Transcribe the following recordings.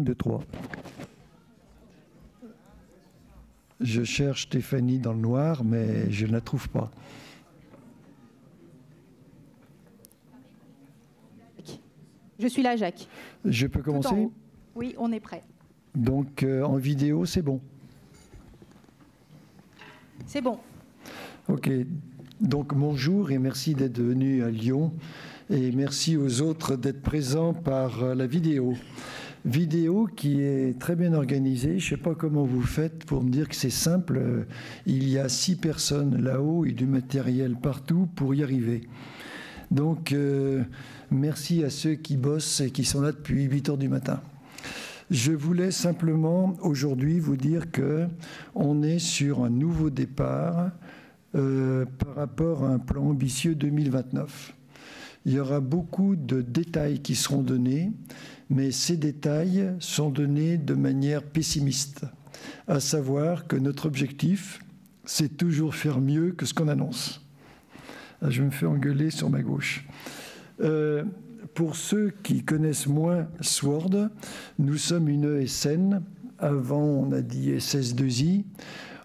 2, 3. Je cherche Stéphanie dans le noir, mais je ne la trouve pas. Je suis là, Jacques. Je peux commencer? Oui, on est prêt. Donc, en vidéo, c'est bon? C'est bon. Ok. Donc, bonjour et merci d'être venu à Lyon. Et merci aux autres d'être présents par la vidéo. Vidéo qui est très bien organisée. Je ne sais pas comment vous faites pour me dire que c'est simple. Il y a 6 personnes là-haut et du matériel partout pour y arriver. Donc, merci à ceux qui bossent et qui sont là depuis 8 heures du matin. Je voulais simplement aujourd'hui vous dire qu'on est sur un nouveau départ par rapport à un plan ambitieux 2029. Il y aura beaucoup de détails qui seront donnés, mais ces détails sont donnés de manière pessimiste, à savoir que notre objectif, c'est toujours faire mieux que ce qu'on annonce. Je me fais engueuler sur ma gauche. Pour ceux qui connaissent moins Sword, nous sommes une ESN. Avant, on a dit SS2I.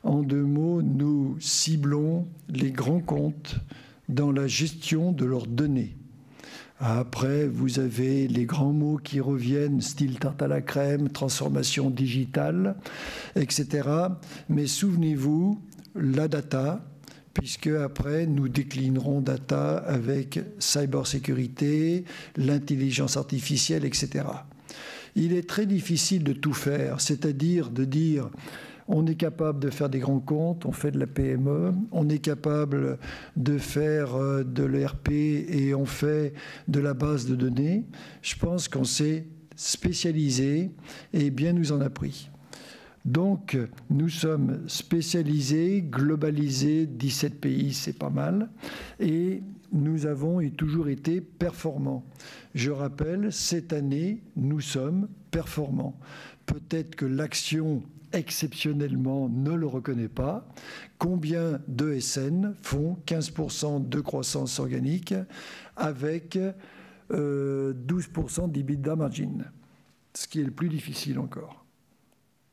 En 2 mots, nous ciblons les grands comptes dans la gestion de leurs données. Après, vous avez les grands mots qui reviennent, style tarte à la crème, transformation digitale, etc. Mais souvenez-vous, la data, puisque après, nous déclinerons data avec cybersécurité, l'intelligence artificielle, etc. Il est très difficile de tout faire, c'est-à-dire de dire on est capable de faire des grands comptes, on fait de la PME, on est capable de faire de l'ERP et on fait de la base de données. Je pense qu'on s'est spécialisé et bien nous en a pris. Donc, nous sommes spécialisés, globalisés, 17 pays, c'est pas mal, et nous avons toujours été performants. Je rappelle, cette année, nous sommes performants. Peut-être que l'action, exceptionnellement, ne le reconnaît pas. Combien d'ESN font 15% de croissance organique avec 12% d'EBITDA margin, ce qui est le plus difficile encore.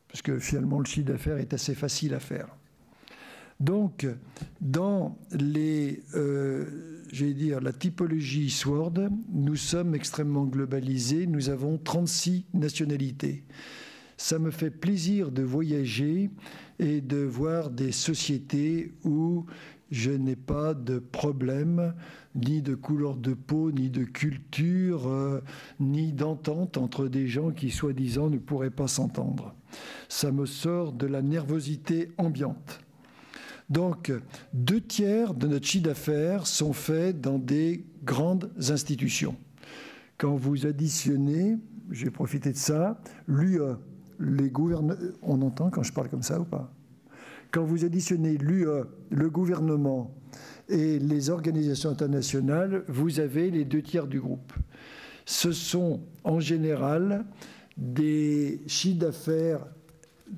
Parce que finalement, le chiffre d'affaires est assez facile à faire. Donc, dans la typologie Sword, nous sommes extrêmement globalisés. Nous avons 36 nationalités. Ça me fait plaisir de voyager et de voir des sociétés où je n'ai pas de problème, ni de couleur de peau, ni de culture, ni d'entente entre des gens qui, soi-disant, ne pourraient pas s'entendre. Ça me sort de la nervosité ambiante. Donc, 2 tiers de notre chiffre d'affaires sont faits dans des grandes institutions. Quand vous additionnez, j'ai profité de ça, l'UE, les gouvernements... On entend quand je parle comme ça ou pas? Quand vous additionnez l'UE, le gouvernement et les organisations internationales, vous avez les 2 tiers du groupe. Ce sont en général des chiffres d'affaires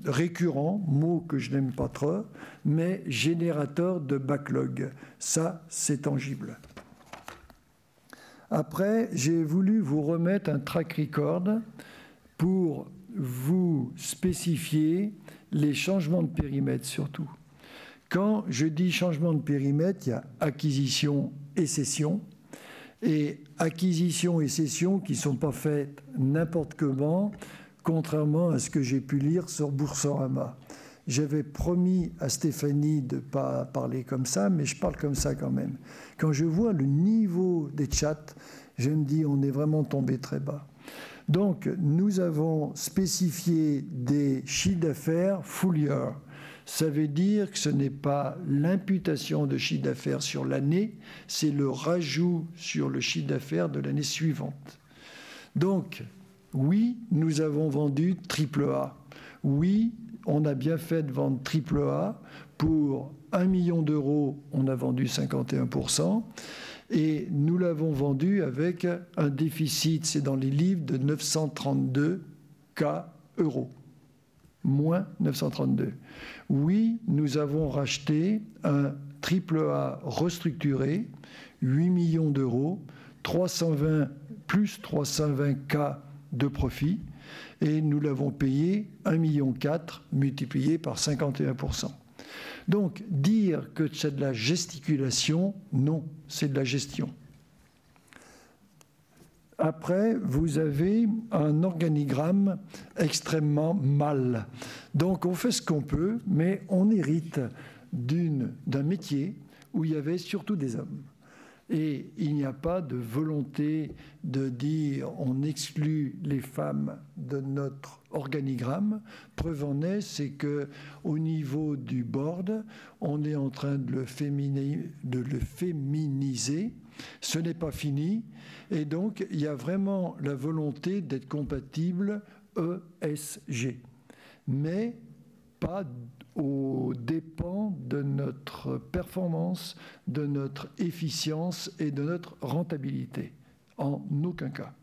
récurrents, mot que je n'aime pas trop, mais générateurs de backlog. Ça, c'est tangible. Après, j'ai voulu vous remettre un track record pour vous spécifier les changements de périmètre surtout. Quand je dis changement de périmètre, il y a acquisition et cession. Et acquisition et cession qui ne sont pas faites n'importe comment, contrairement à ce que j'ai pu lire sur Boursorama. J'avais promis à Stéphanie de ne pas parler comme ça, mais je parle comme ça quand même. Quand je vois le niveau des chats, je me dis on est vraiment tombé très bas. Donc, nous avons spécifié des chiffres d'affaires full year. Ça veut dire que ce n'est pas l'imputation de chiffre d'affaires sur l'année, c'est le rajout sur le chiffre d'affaires de l'année suivante. Donc, oui, nous avons vendu AAA. Oui, on a bien fait de vendre AAA. Pour 1 million d'euros, on a vendu 51%. Et nous l'avons vendu avec un déficit, c'est dans les livres, de 932 K euros. Moins 932. Oui, nous avons racheté un AAA restructuré, 8 millions d'euros, 320 plus 320 K de profit. et nous l'avons payé 1,4 million multiplié par 51%. Donc, dire que c'est de la gesticulation, non, c'est de la gestion. Après, vous avez un organigramme extrêmement mâle. Donc, on fait ce qu'on peut, mais on hérite d'un métier où il y avait surtout des hommes. Et il n'y a pas de volonté de dire on exclut les femmes de notre organigramme. Preuve en est, c'est qu'au niveau du board, on est en train de le féminiser. Ce n'est pas fini. Et donc, il y a vraiment la volonté d'être compatible ESG. Mais pas aux dépens de notre performance, de notre efficience et de notre rentabilité. En aucun cas.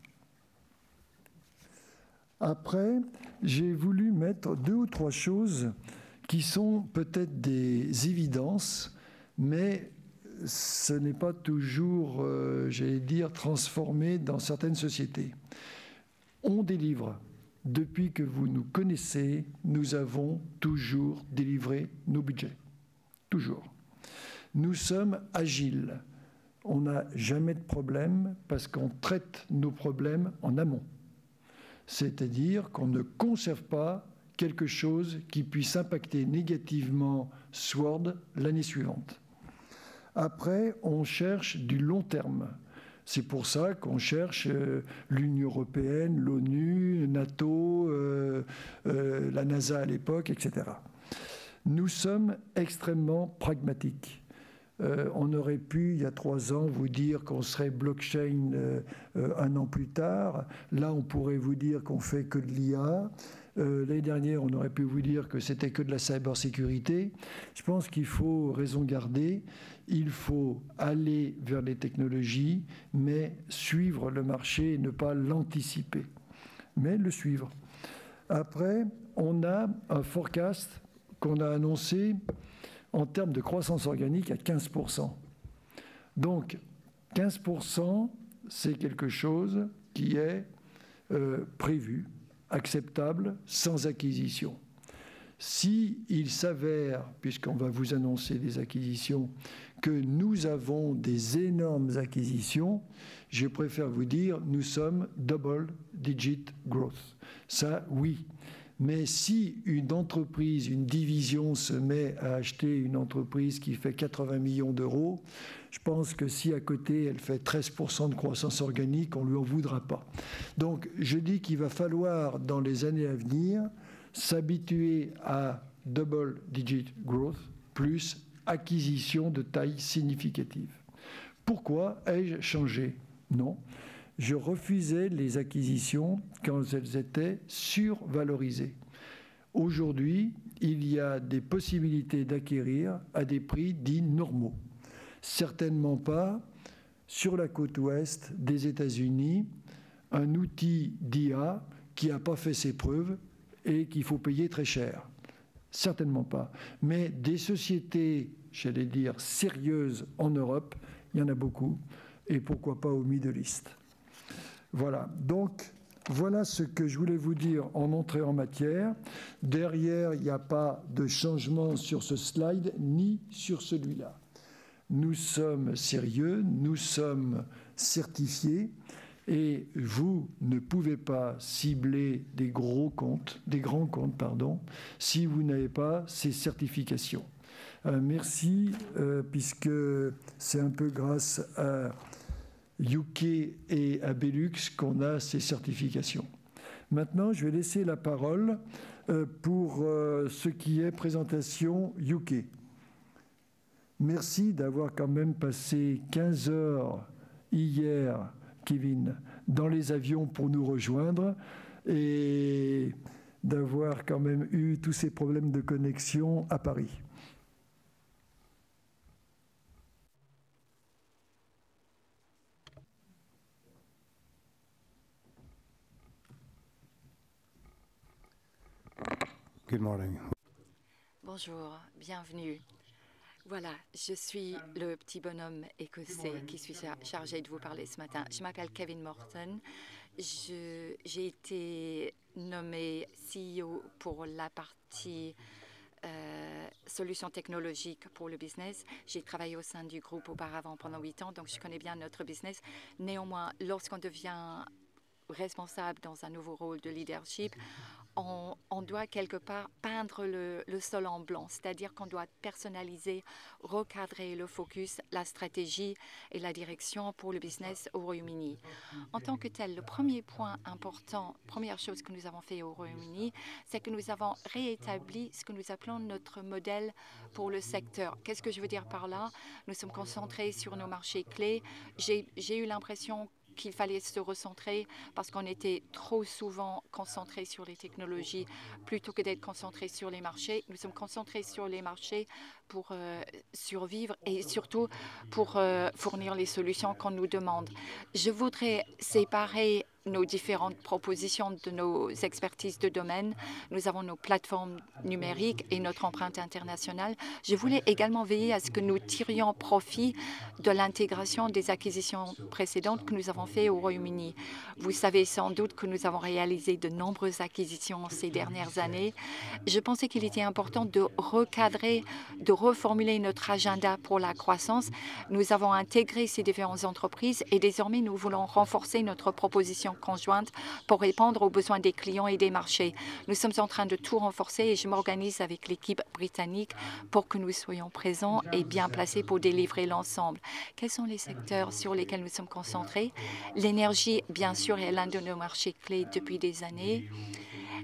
Après, j'ai voulu mettre 2 ou 3 choses qui sont peut-être des évidences, mais ce n'est pas toujours, j'allais dire, transformé dans certaines sociétés. On délivre. Depuis que vous nous connaissez, nous avons toujours délivré nos budgets. Toujours. Nous sommes agiles. On n'a jamais de problème parce qu'on traite nos problèmes en amont. C'est-à-dire qu'on ne conserve pas quelque chose qui puisse impacter négativement Sword l'année suivante. Après, on cherche du long terme. C'est pour ça qu'on cherche l'Union européenne, l'ONU, NATO, la NASA à l'époque, etc. Nous sommes extrêmement pragmatiques. On aurait pu, il y a 3 ans, vous dire qu'on serait blockchain 1 an plus tard. Là, on pourrait vous dire qu'on fait que de l'IA. L'année dernière, on aurait pu vous dire que c'était que de la cybersécurité. Je pense qu'il faut raison garder. Il faut aller vers les technologies, mais suivre le marché et ne pas l'anticiper, mais le suivre. Après, on a un forecast qu'on a annoncé en termes de croissance organique à 15%. Donc, 15%, c'est quelque chose qui est prévu, acceptable, sans acquisition. S'il s'avère, puisqu'on va vous annoncer des acquisitions, que nous avons des énormes acquisitions, je préfère vous dire, nous sommes double-digit growth. Ça, oui. Mais si une entreprise, une division se met à acheter une entreprise qui fait 80 millions d'euros, je pense que si à côté elle fait 13% de croissance organique, on ne lui en voudra pas. Donc je dis qu'il va falloir dans les années à venir s'habituer à double-digit growth plus acquisition de taille significative. Pourquoi ai-je changé? Non. Je refusais les acquisitions quand elles étaient survalorisées. Aujourd'hui, il y a des possibilités d'acquérir à des prix dits normaux. Certainement pas sur la côte ouest des États-Unis, un outil d'IA qui n'a pas fait ses preuves et qu'il faut payer très cher. Certainement pas. Mais des sociétés, j'allais dire, sérieuses en Europe, il y en a beaucoup, et pourquoi pas au Middle East. Voilà, donc voilà ce que je voulais vous dire en entrée en matière. Derrière, il n'y a pas de changement sur ce slide, ni sur celui-là. Nous sommes sérieux, nous sommes certifiés, et vous ne pouvez pas cibler des grands comptes, si vous n'avez pas ces certifications. Merci, puisque c'est un peu grâce à UK et à Belux qu'on a ces certifications. Maintenant, je vais laisser la parole pour ce qui est présentation UK. Merci d'avoir quand même passé 15 heures hier, Kevin, dans les avions pour nous rejoindre et d'avoir quand même eu tous ces problèmes de connexion à Paris. Good morning. Bonjour, bienvenue. Voilà, je suis le petit bonhomme écossais qui suis chargé de vous parler ce matin. Je m'appelle Kevin Morton. J'ai été nommée CEO pour la partie solutions technologiques pour le business. J'ai travaillé au sein du groupe auparavant pendant 8 ans, donc je connais bien notre business. Néanmoins, lorsqu'on devient responsable dans un nouveau rôle de leadership, on doit quelque part peindre le sol en blanc, c'est-à-dire qu'on doit personnaliser, recadrer le focus, la stratégie et la direction pour le business au Royaume-Uni. En tant que tel, le premier point important, première chose que nous avons fait au Royaume-Uni, c'est que nous avons réétabli ce que nous appelons notre modèle pour le secteur. Qu'est-ce que je veux dire par là? Nous sommes concentrés sur nos marchés clés. J'ai eu l'impression qu'il fallait se recentrer parce qu'on était trop souvent concentré sur les technologies plutôt que d'être concentré sur les marchés. Nous sommes concentrés sur les marchés pour survivre et surtout pour fournir les solutions qu'on nous demande. Je voudrais séparer nos différentes propositions de nos expertises de domaine. Nous avons nos plateformes numériques et notre empreinte internationale. Je voulais également veiller à ce que nous tirions profit de l'intégration des acquisitions précédentes que nous avons faites au Royaume-Uni. Vous savez sans doute que nous avons réalisé de nombreuses acquisitions ces dernières années. Je pensais qu'il était important de recadrer, de reformuler notre agenda pour la croissance. Nous avons intégré ces différentes entreprises et désormais nous voulons renforcer notre proposition conjointe pour répondre aux besoins des clients et des marchés. Nous sommes en train de tout renforcer et je m'organise avec l'équipe britannique pour que nous soyons présents et bien placés pour délivrer l'ensemble. Quels sont les secteurs sur lesquels nous sommes concentrés? L'énergie, bien sûr, est l'un de nos marchés clés depuis des années.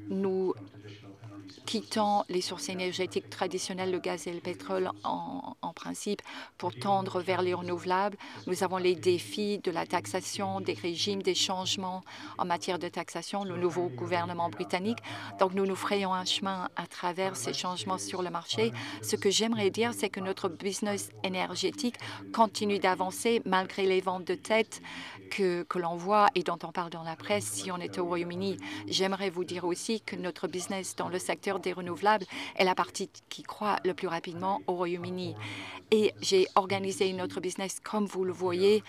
Nous quittons les sources énergétiques traditionnelles, le gaz et le pétrole en principe, pour tendre vers les renouvelables. Nous avons les défis de la taxation, des régimes, des changements en matière de taxation, le nouveau gouvernement britannique. Donc, nous nous frayons un chemin à travers ces changements sur le marché. Ce que j'aimerais dire, c'est que notre business énergétique continue d'avancer malgré les ventes de tête que l'on voit et dont on parle dans la presse si on est au Royaume-Uni. J'aimerais vous dire aussi que notre business dans le secteur des renouvelables est la partie qui croît le plus rapidement au Royaume-Uni. Et j'ai organisé notre business comme vous le voyez.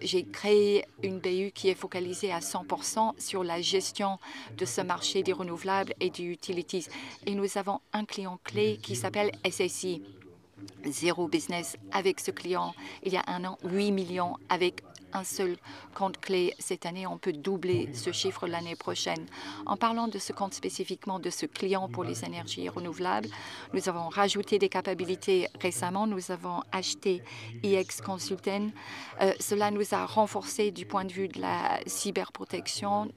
J'ai créé une BU qui est focalisée à 100% sur la gestion de ce marché des renouvelables et des utilities. Et nous avons un client clé qui s'appelle SSI. Zéro business avec ce client. Il y a un an, 8 millions avec un seul compte clé cette année. On peut doubler ce chiffre l'année prochaine. En parlant de ce compte spécifiquement de ce client pour les énergies renouvelables, nous avons rajouté des capacités récemment. Nous avons acheté EX Consulting. Cela nous a renforcé du point de vue de la cyberprotection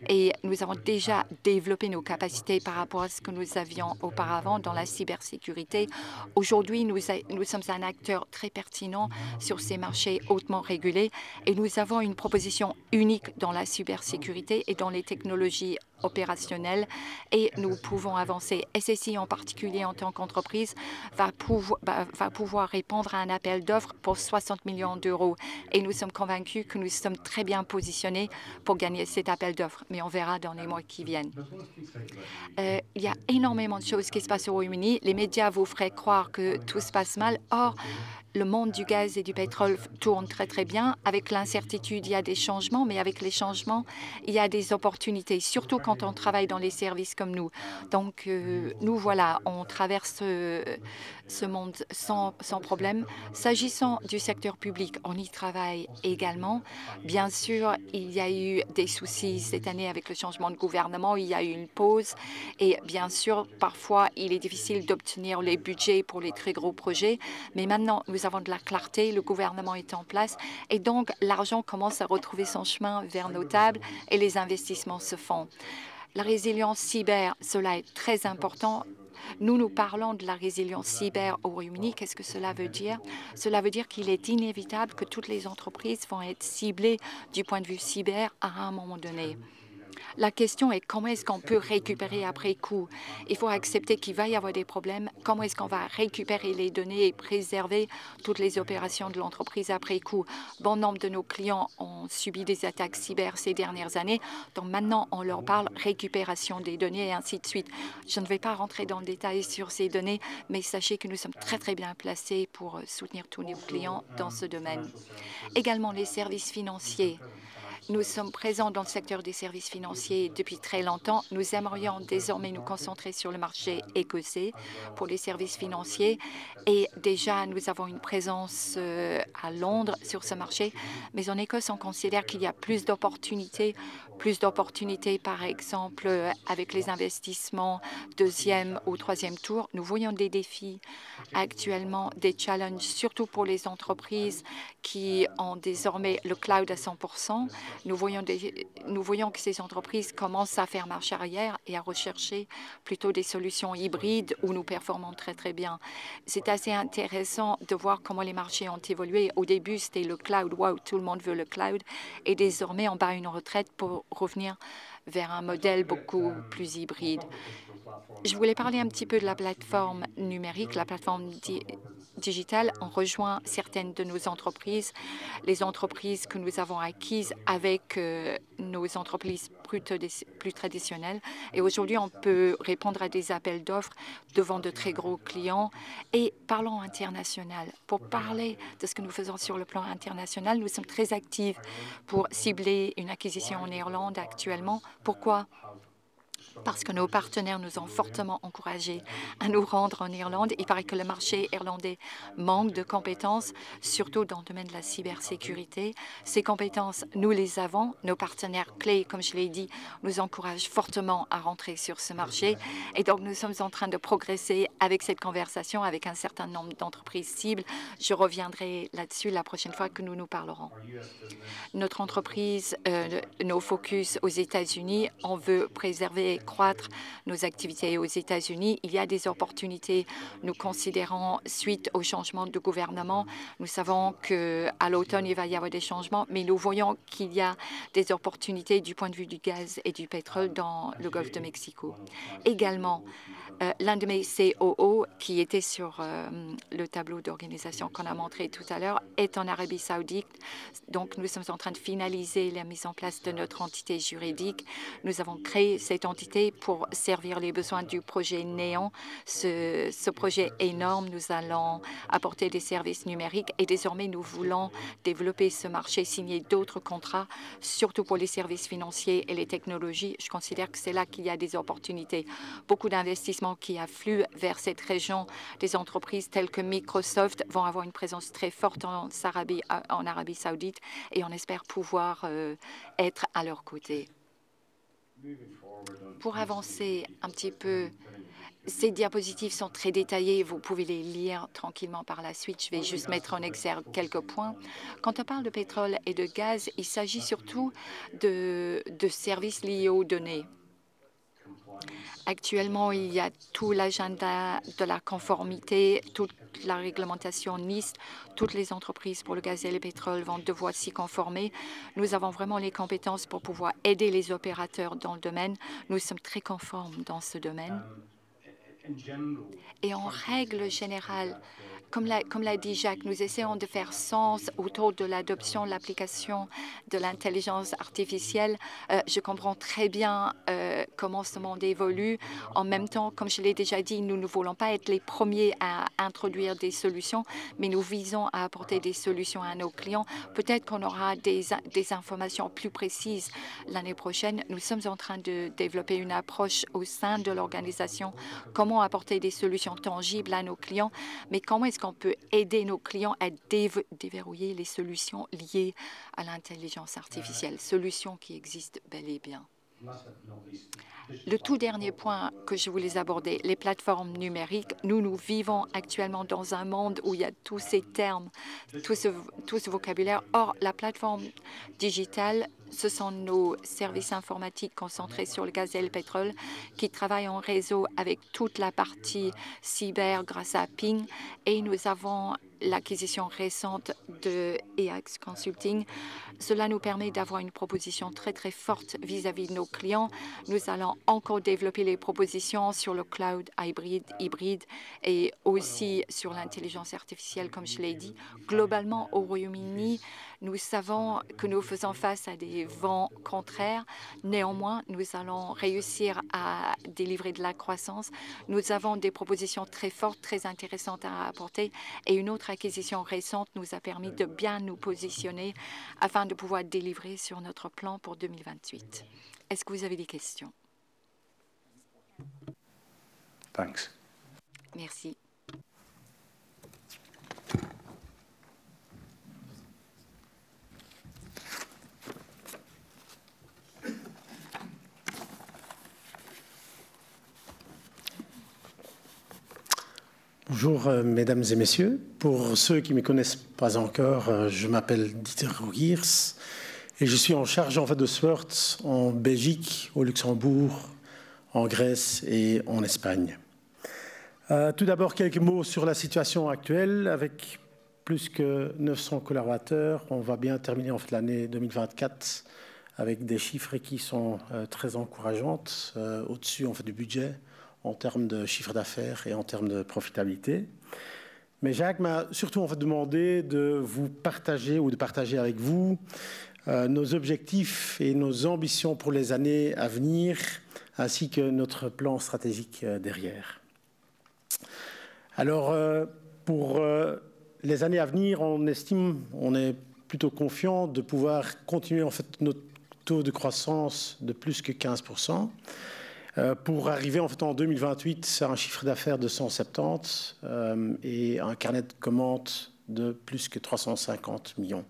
et nous avons déjà développé nos capacités par rapport à ce que nous avions auparavant dans la cybersécurité. Aujourd'hui, nous sommes un acteur très pertinent sur ces marchés hautement régulés et nous avons une proposition unique dans la cybersécurité et dans les technologies opérationnelles et nous pouvons avancer. SSI en particulier en tant qu'entreprise va pouvoir répondre à un appel d'offres pour 60 millions d'euros et nous sommes convaincus que nous sommes très bien positionnés pour gagner cet appel d'offres, mais on verra dans les mois qui viennent. Il y a énormément de choses qui se passent au Royaume-Uni. Les médias vous feraient croire que tout se passe mal. Or, le monde du gaz et du pétrole tourne très, très bien. Avec l'incertitude, il y a des changements, mais avec les changements, il y a des opportunités, surtout quand on travaille dans les services comme nous. Donc, nous, voilà, on traverse ce monde sans problème. S'agissant du secteur public, on y travaille également. Bien sûr, il y a eu des soucis cette année avec le changement de gouvernement. Il y a eu une pause. Et bien sûr, parfois, il est difficile d'obtenir les budgets pour les très gros projets. Mais maintenant, nous avons de la clarté, le gouvernement est en place et donc l'argent commence à retrouver son chemin vers nos tables et les investissements se font. La résilience cyber, cela est très important. Nous parlons de la résilience cyber au Royaume-Uni. Qu'est-ce que cela veut dire? Cela veut dire qu'il est inévitable que toutes les entreprises vont être ciblées du point de vue cyber à un moment donné. La question est comment est-ce qu'on peut récupérer après coup? Il faut accepter qu'il va y avoir des problèmes. Comment est-ce qu'on va récupérer les données et préserver toutes les opérations de l'entreprise après coup? Bon nombre de nos clients ont subi des attaques cyber ces dernières années. Donc maintenant, on leur parle récupération des données et ainsi de suite. Je ne vais pas rentrer dans le détail sur ces données, mais sachez que nous sommes très, très bien placés pour soutenir tous nos clients dans ce domaine. Également, les services financiers. Nous sommes présents dans le secteur des services financiers depuis très longtemps. Nous aimerions désormais nous concentrer sur le marché écossais pour les services financiers. Et déjà, nous avons une présence à Londres sur ce marché. Mais en Écosse, on considère qu'il y a plus d'opportunités par exemple, avec les investissements deuxième ou troisième tour. Nous voyons des défis actuellement, des challenges, surtout pour les entreprises qui ont désormais le cloud à 100%. Nous voyons que ces entreprises commencent à faire marche arrière et à rechercher plutôt des solutions hybrides où nous performons très, très bien. C'est assez intéressant de voir comment les marchés ont évolué. Au début, c'était le cloud. Wow, tout le monde veut le cloud. Et désormais, on bat une retraite pour revenir vers un modèle beaucoup plus hybride. Je voulais parler un petit peu de la plateforme numérique, la plateforme digitale. On rejoint certaines de nos entreprises, les entreprises que nous avons acquises avec nos entreprises plus traditionnelles. Et aujourd'hui, on peut répondre à des appels d'offres devant de très gros clients. Et parlons international. Pour parler de ce que nous faisons sur le plan international, nous sommes très actifs pour cibler une acquisition en Irlande actuellement. Pourquoi? Parce que nos partenaires nous ont fortement encouragés à nous rendre en Irlande. Il paraît que le marché irlandais manque de compétences, surtout dans le domaine de la cybersécurité. Ces compétences, nous les avons. Nos partenaires clés, comme je l'ai dit, nous encouragent fortement à rentrer sur ce marché. Et donc, nous sommes en train de progresser avec cette conversation avec un certain nombre d'entreprises cibles. Je reviendrai là-dessus la prochaine fois que nous nous parlerons. Notre entreprise, nos focus aux États-Unis, on veut préserver et croître nos activités aux États-Unis. Il y a des opportunités. Nous considérons, suite au changement de gouvernement, nous savons qu'à l'automne, il va y avoir des changements, mais nous voyons qu'il y a des opportunités du point de vue du gaz et du pétrole dans le golfe de Mexico. Également, l'un de mes COO, qui était sur le tableau d'organisation qu'on a montré tout à l'heure, est en Arabie Saoudite. Donc, nous sommes en train de finaliser la mise en place de notre entité juridique. Nous avons créé cette entité pour servir les besoins du projet Néon. Ce projet énorme, nous allons apporter des services numériques et désormais, nous voulons développer ce marché, signer d'autres contrats, surtout pour les services financiers et les technologies. Je considère que c'est là qu'il y a des opportunités. Beaucoup d'investissements qui affluent vers cette région. Des entreprises telles que Microsoft vont avoir une présence très forte en Arabie Saoudite et on espère pouvoir être à leur côté. Pour avancer un petit peu, ces diapositives sont très détaillées. Vous pouvez les lire tranquillement par la suite. Je vais juste mettre en exergue quelques points. Quand on parle de pétrole et de gaz, il s'agit surtout de services liés aux données. Actuellement, il y a tout l'agenda de la conformité, toute la réglementation NIS. Toutes les entreprises pour le gaz et le pétrole vont devoir s'y conformer. Nous avons vraiment les compétences pour pouvoir aider les opérateurs dans le domaine. Nous sommes très conformes dans ce domaine. Et en règle générale, comme l'a dit Jacques, nous essayons de faire sens autour de l'adoption, l'application de l'intelligence artificielle. Je comprends très bien comment ce monde évolue. En même temps, comme je l'ai déjà dit, nous ne voulons pas être les premiers à introduire des solutions, mais nous visons à apporter des solutions à nos clients. Peut-être qu'on aura des informations plus précises l'année prochaine. Nous sommes en train de développer une approche au sein de l'organisation, comment apporter des solutions tangibles à nos clients, mais comment est-ce qu'on peut aider nos clients à déverrouiller les solutions liées à l'intelligence artificielle, solutions qui existent bel et bien. Le tout dernier point que je voulais aborder, les plateformes numériques. Nous vivons actuellement dans un monde où il y a tous ces termes, tout ce vocabulaire. Or, la plateforme digitale, ce sont nos services informatiques concentrés sur le gaz et le pétrole qui travaillent en réseau avec toute la partie cyber grâce à Ping. Et nous avons l'acquisition récente de EAX Consulting. Cela nous permet d'avoir une proposition très, très forte vis-à-vis de nos clients. Nous allons encore développer les propositions sur le cloud hybride et aussi sur l'intelligence artificielle, comme je l'ai dit. Globalement, au Royaume-Uni, nous savons que nous faisons face à des des vents contraires. Néanmoins, nous allons réussir à délivrer de la croissance. Nous avons des propositions très fortes, très intéressantes à apporter. Et une autre acquisition récente nous a permis de bien nous positionner afin de pouvoir délivrer sur notre plan pour 2028. Est-ce que vous avez des questions? Thanks. Merci. Bonjour, mesdames et messieurs. Pour ceux qui ne me connaissent pas encore, je m'appelle Dieter Rogiers et je suis en charge en fait de Swert en Belgique, au Luxembourg, en Grèce et en Espagne. Tout d'abord, quelques mots sur la situation actuelle. Avec plus que 900 collaborateurs, on va bien terminer en fait l'année 2024 avec des chiffres qui sont très encourageantes, au-dessus en fait du budget, en termes de chiffre d'affaires et en termes de profitabilité. Mais Jacques m'a surtout en fait demandé de vous partager ou de partager avec vous nos objectifs et nos ambitions pour les années à venir, ainsi que notre plan stratégique derrière. Alors, pour les années à venir, on est plutôt confiant de pouvoir continuer en fait notre taux de croissance de plus que 15%. Pour arriver en fait en 2028 à un chiffre d'affaires de 170 et un carnet de commandes de plus que 350 millions.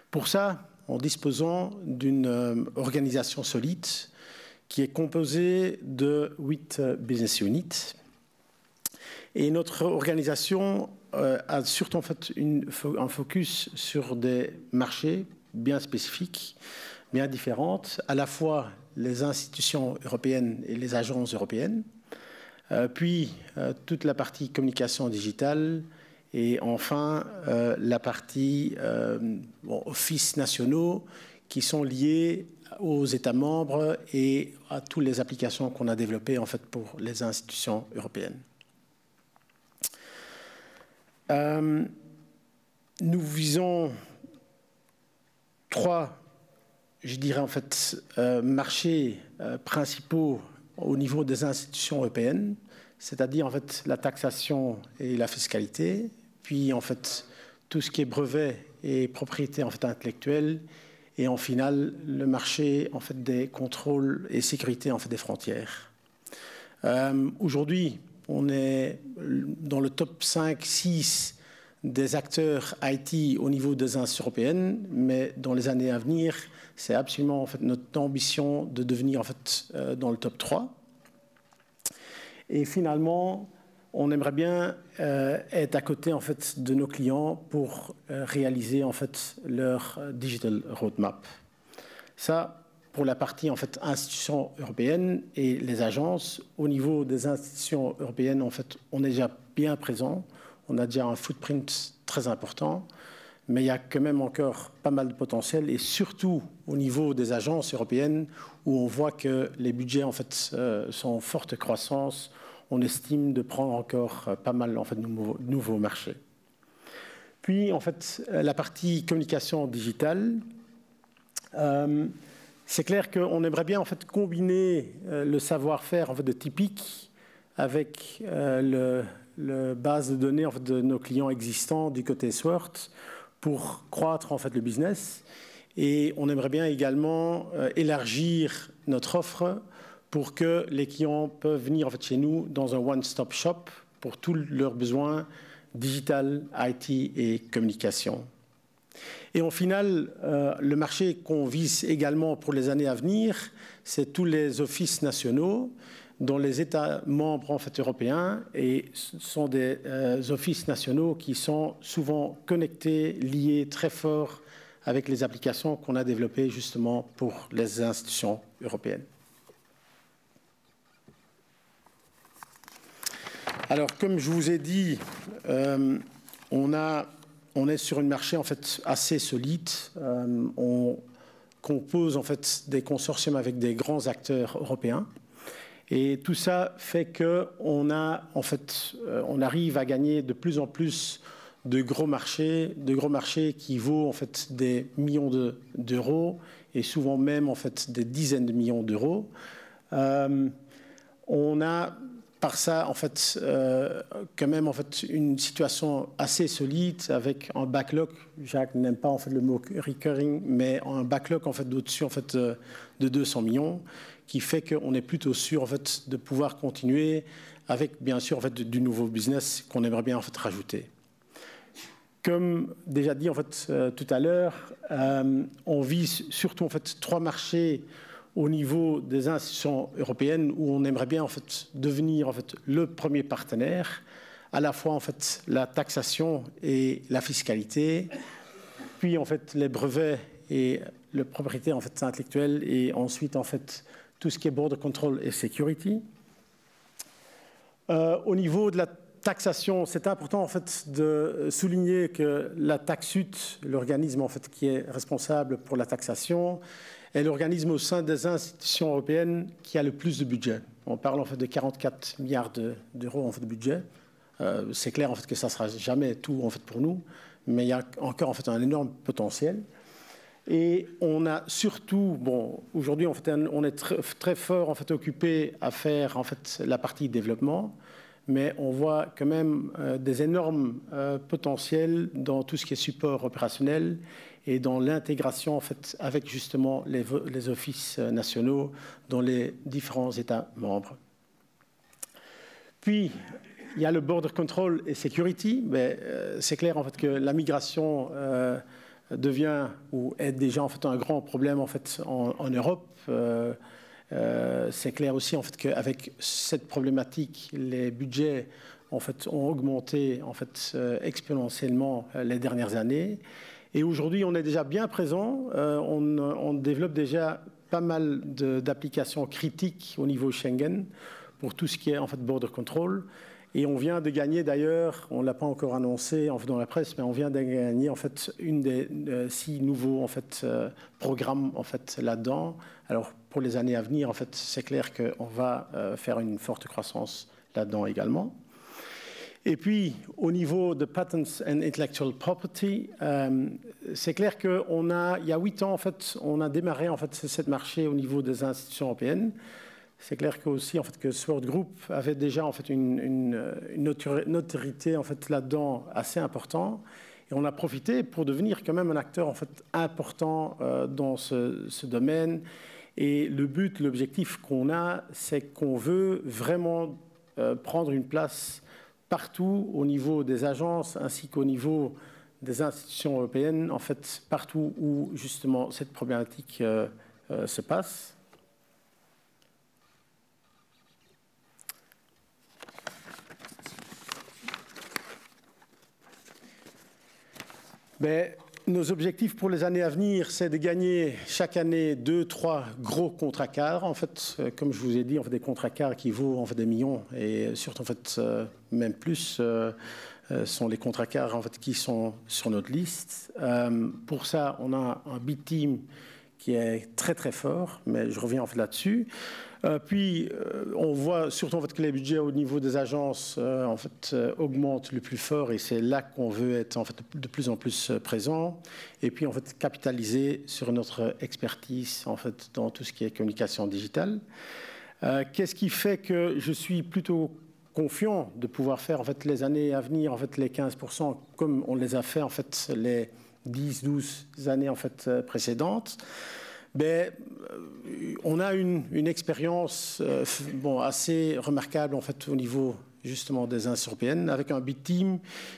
Pour ça, en disposant d'une organisation solide qui est composée de 8 business units. Et notre organisation a surtout en fait un focus sur des marchés bien spécifiques, bien différentes, à la fois les institutions européennes et les agences européennes, puis toute la partie communication digitale et enfin la partie offices nationaux qui sont liés aux États membres et à toutes les applications qu'on a développées en fait pour les institutions européennes. Nous visons 3, je dirais en fait, marchés principaux au niveau des institutions européennes, c'est-à-dire en fait la taxation et la fiscalité, puis en fait tout ce qui est brevet et propriété en fait intellectuelle, et en final le marché en fait des contrôles et sécurité en fait des frontières. Aujourd'hui, on est dans le top 5-6 des acteurs IT au niveau des institutions européennes, mais dans les années à venir, c'est absolument en fait notre ambition de devenir en fait dans le top 3. Et finalement, on aimerait bien être à côté en fait de nos clients pour réaliser en fait leur digital roadmap. Ça, pour la partie en fait institutions européennes et les agences. Au niveau des institutions européennes, en fait, on est déjà bien présent. On a déjà un footprint très important, mais il y a quand même encore pas mal de potentiel, et surtout au niveau des agences européennes où on voit que les budgets en fait sont en forte croissance. On estime de prendre encore pas mal en fait de nouveaux marchés. Puis en fait la partie communication digitale. C'est clair qu'on aimerait bien en fait combiner le savoir-faire en fait de Typic avec le base de données en fait, de nos clients existants du côté Swert pour croître en fait le business. Et on aimerait bien également élargir notre offre pour que les clients peuvent venir en fait chez nous dans un one-stop shop pour tous leurs besoins digital, IT et communication. Et en final, le marché qu'on vise également pour les années à venir, c'est tous les offices nationaux dont les États membres en fait, européens, et ce sont des offices nationaux qui sont souvent connectés, liés très fort avec les applications qu'on a développées justement pour les institutions européennes. Alors, comme je vous ai dit, on est sur un marché en fait assez solide. On compose en fait des consortiums avec des grands acteurs européens, et tout ça fait que on arrive à gagner de plus en plus de gros marchés qui vaut en fait des millions d'euros et souvent même en fait des dizaines de millions d'euros. On a par ça en fait quand même en fait une situation assez solide avec un backlog. Jacques n'aime pas en fait le mot recurring, mais un backlog en fait d'au-dessus en fait de 200 millions, qui fait qu'on est plutôt sûr en fait de pouvoir continuer avec bien sûr en fait du nouveau business qu'on aimerait bien en fait rajouter. Comme déjà dit en fait tout à l'heure, on vise surtout en fait 3 marchés au niveau des institutions européennes où on aimerait bien en fait devenir en fait le premier partenaire, à la fois en fait la taxation et la fiscalité, puis en fait les brevets et la propriété en fait intellectuelle, et ensuite en fait tout ce qui est border control et security. Au niveau de la taxation, c'est important en fait de souligner que la Taxut, l'organisme en fait qui est responsable pour la taxation, est l'organisme au sein des institutions européennes qui a le plus de budget. On parle en fait de 44 milliards d'euros en fait de budget. C'est clair en fait que ça ne sera jamais tout en fait pour nous, mais il y a encore en fait un énorme potentiel. Et on a surtout, bon, aujourd'hui en fait on est très fort en fait occupé à faire en fait la partie développement, mais on voit quand même des énormes potentiels dans tout ce qui est support opérationnel et dans l'intégration en fait avec justement les offices nationaux dans les différents États membres. Puis il y a le border control et security, mais c'est clair en fait que la migration devient ou est déjà en fait un grand problème en fait en Europe. C'est clair aussi en fait qu'avec cette problématique, les budgets en fait ont augmenté en fait exponentiellement les dernières années. Et aujourd'hui, on est déjà bien présent. On développe déjà pas mal d'applications critiques au niveau Schengen pour tout ce qui est en fait border control. Et on vient de gagner d'ailleurs, on ne l'a pas encore annoncé en fait, dans la presse, mais on vient de gagner en fait une des 6 nouveaux en fait programmes en fait là-dedans. Alors pour les années à venir, en fait, c'est clair qu'on va faire une forte croissance là-dedans également. Et puis, au niveau de Patents and Intellectual Property, c'est clair qu'il y a 8 ans, en fait, on a démarré en fait, ce marché au niveau des institutions européennes. C'est clair aussi en fait, que Sword Group avait déjà en fait, une notoriété en fait, là-dedans assez importante. Et on a profité pour devenir quand même un acteur en fait, important dans ce domaine. Et le but, l'objectif qu'on a, c'est qu'on veut vraiment prendre une place partout au niveau des agences ainsi qu'au niveau des institutions européennes, en fait, partout où justement cette problématique se passe. Mais nos objectifs pour les années à venir, c'est de gagner chaque année 2-3 gros contrats cadres. En fait, comme je vous ai dit, on fait des contrats cadres qui vaut en fait des millions et surtout en fait même plus sont les contrats cadres en fait qui sont sur notre liste. Pour ça, on a un big team qui est très très fort, mais je reviens en fait là-dessus. Puis, on voit surtout en fait, que les budgets au niveau des agences en fait, augmentent le plus fort et c'est là qu'on veut être en fait, de plus en plus présent. Et puis, en fait, capitaliser sur notre expertise en fait, dans tout ce qui est communication digitale. Qu'est-ce qui fait que je suis plutôt confiant de pouvoir faire en fait, les années à venir, en fait, les 15%, comme on les a fait en fait, les 10-12 années en fait, précédentes? Ben, on a une expérience assez remarquable en fait, au niveau justement des institutions européennes, avec un big team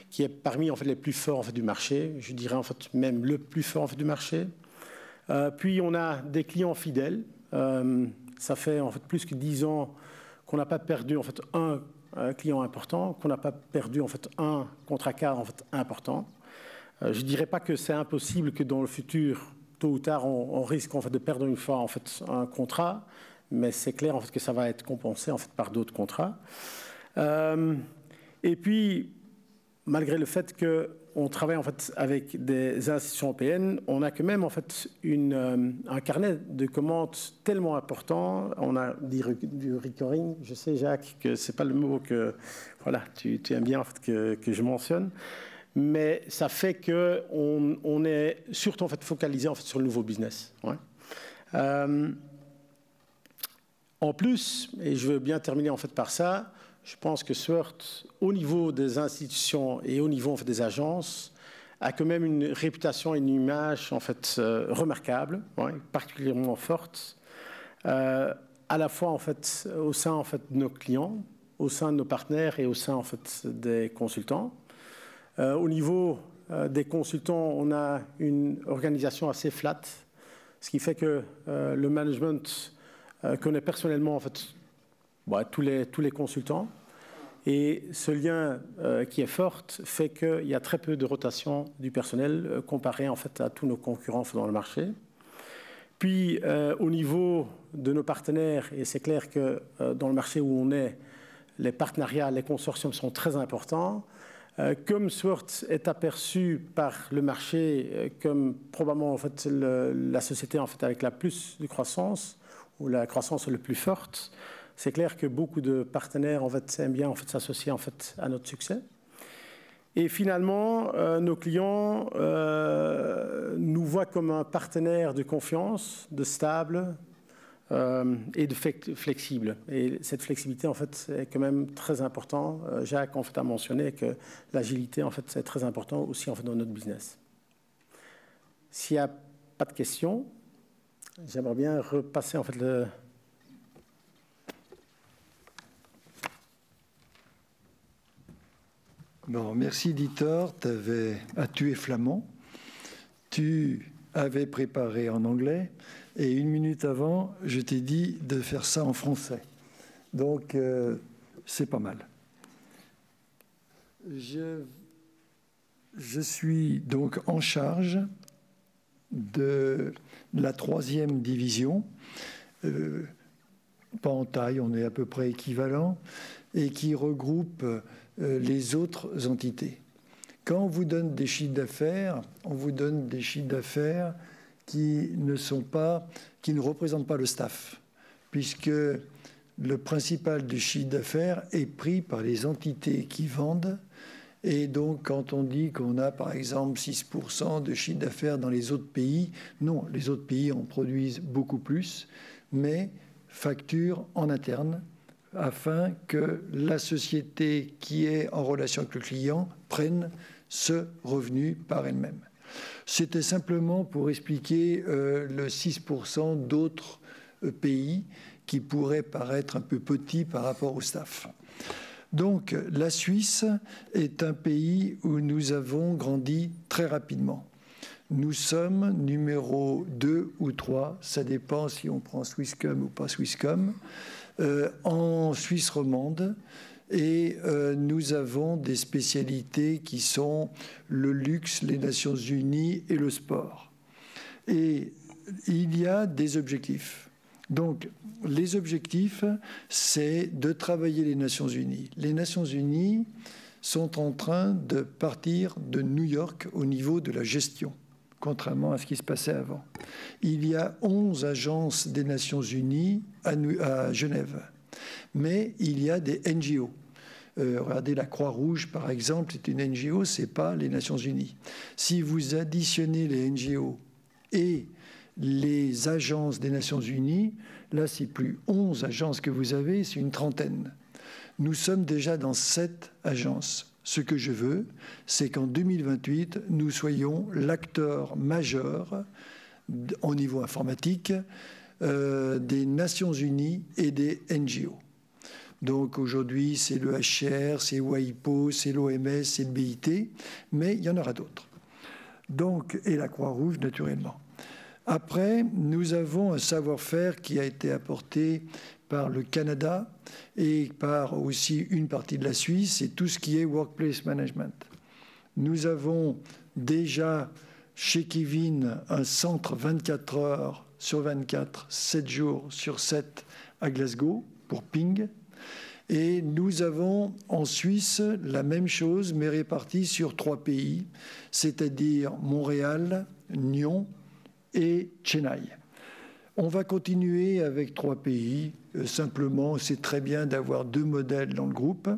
qui est parmi en fait, les plus forts en fait, du marché, je dirais en fait, même le plus fort en fait, du marché. Puis on a des clients fidèles. Ça fait en fait, plus que 10 ans qu'on n'a pas perdu en fait, un client important, qu'on n'a pas perdu en fait, un contrat cadre en fait, important. Je ne dirais pas que c'est impossible que dans le futur, tôt ou tard, on risque en fait, de perdre une fois en fait, un contrat, mais c'est clair en fait, que ça va être compensé en fait, par d'autres contrats. Et puis, malgré le fait qu'on travaille en fait, avec des institutions européennes, on a quand même en fait, un carnet de commandes tellement important. On a du recurring. Je sais, Jacques, que ce n'est pas le mot que voilà, tu aimes bien en fait, que je mentionne. mais ça fait qu'on est surtout en fait, focalisé en fait, sur le nouveau business. Ouais. En plus, et je veux bien terminer en fait, par ça, je pense que Sword, au niveau des institutions et au niveau en fait, des agences, a quand même une réputation et une image en fait, remarquable, ouais, particulièrement forte, à la fois en fait, au sein en fait, de nos clients, au sein de nos partenaires et au sein en fait, des consultants. Au niveau des consultants, on a une organisation assez flat, ce qui fait que le management connaît personnellement en fait, tous les consultants. Et ce lien qui est fort fait qu'il y a très peu de rotation du personnel comparé en fait, à tous nos concurrents dans le marché. Puis, au niveau de nos partenaires, et c'est clair que dans le marché où on est, les partenariats, les consortiums sont très importants. Comme Sword est aperçu par le marché comme probablement en fait, la société en fait, avec la plus de croissance, ou la croissance la plus forte, c'est clair que beaucoup de partenaires en fait, aiment bien en fait, s'associer en fait, à notre succès. Et finalement, nos clients nous voient comme un partenaire de confiance, de stable et de flexible. Et cette flexibilité, en fait, est quand même très importante. Jacques en fait, a mentionné que l'agilité, en fait, c'est très important aussi en fait, dans notre business. S'il n'y a pas de questions, j'aimerais bien repasser en fait, le... Bon, merci Dieter, tu es flamand, tu avais préparé en anglais et 1 minute avant, je t'ai dit de faire ça en français. Donc, c'est pas mal. Je suis donc en charge de la 3e division, pas en taille, on est à peu près équivalent, et qui regroupe les autres entités. Quand on vous donne des chiffres d'affaires, on vous donne des chiffres d'affaires qui ne représentent pas le staff, puisque le principal du chiffre d'affaires est pris par les entités qui vendent. Et donc, quand on dit qu'on a, par exemple, 6% de chiffre d'affaires dans les autres pays, non, les autres pays en produisent beaucoup plus, mais facturent en interne, afin que la société qui est en relation avec le client prenne ce revenu par elle-même. C'était simplement pour expliquer le 6% d'autres pays qui pourraient paraître un peu petits par rapport au staff. Donc, la Suisse est un pays où nous avons grandi très rapidement. Nous sommes numéro 2 ou 3, ça dépend si on prend Swisscom ou pas Swisscom, en Suisse romande, et nous avons des spécialités qui sont le luxe, les Nations Unies et le sport. Et il y a des objectifs. Donc, les objectifs, c'est de travailler les Nations Unies. Les Nations Unies sont en train de partir de New York au niveau de la gestion, contrairement à ce qui se passait avant. Il y a 11 agences des Nations Unies à Genève, mais il y a des NGO. Regardez, la Croix-Rouge, par exemple, c'est une NGO, ce n'est pas les Nations Unies. Si vous additionnez les NGO et les agences des Nations Unies, là, c'est plus 11 agences que vous avez, c'est une trentaine. Nous sommes déjà dans 7 agences. Ce que je veux, c'est qu'en 2028, nous soyons l'acteur majeur au niveau informatique des Nations Unies et des NGO. Donc aujourd'hui, c'est le HR, c'est WIPO, c'est l'OMS, c'est le BIT, mais il y en aura d'autres. Donc, et la Croix-Rouge, naturellement. Après, nous avons un savoir-faire qui a été apporté par le Canada et par aussi une partie de la Suisse, c'est tout ce qui est workplace management. Nous avons déjà chez Kevin un centre 24 heures sur 24, 7 jours sur 7 à Glasgow pour Ping. Et nous avons en Suisse la même chose, mais répartie sur 3 pays, c'est-à-dire Montréal, Nyon et Chennai. On va continuer avec 3 pays. Simplement, c'est très bien d'avoir 2 modèles dans le groupe,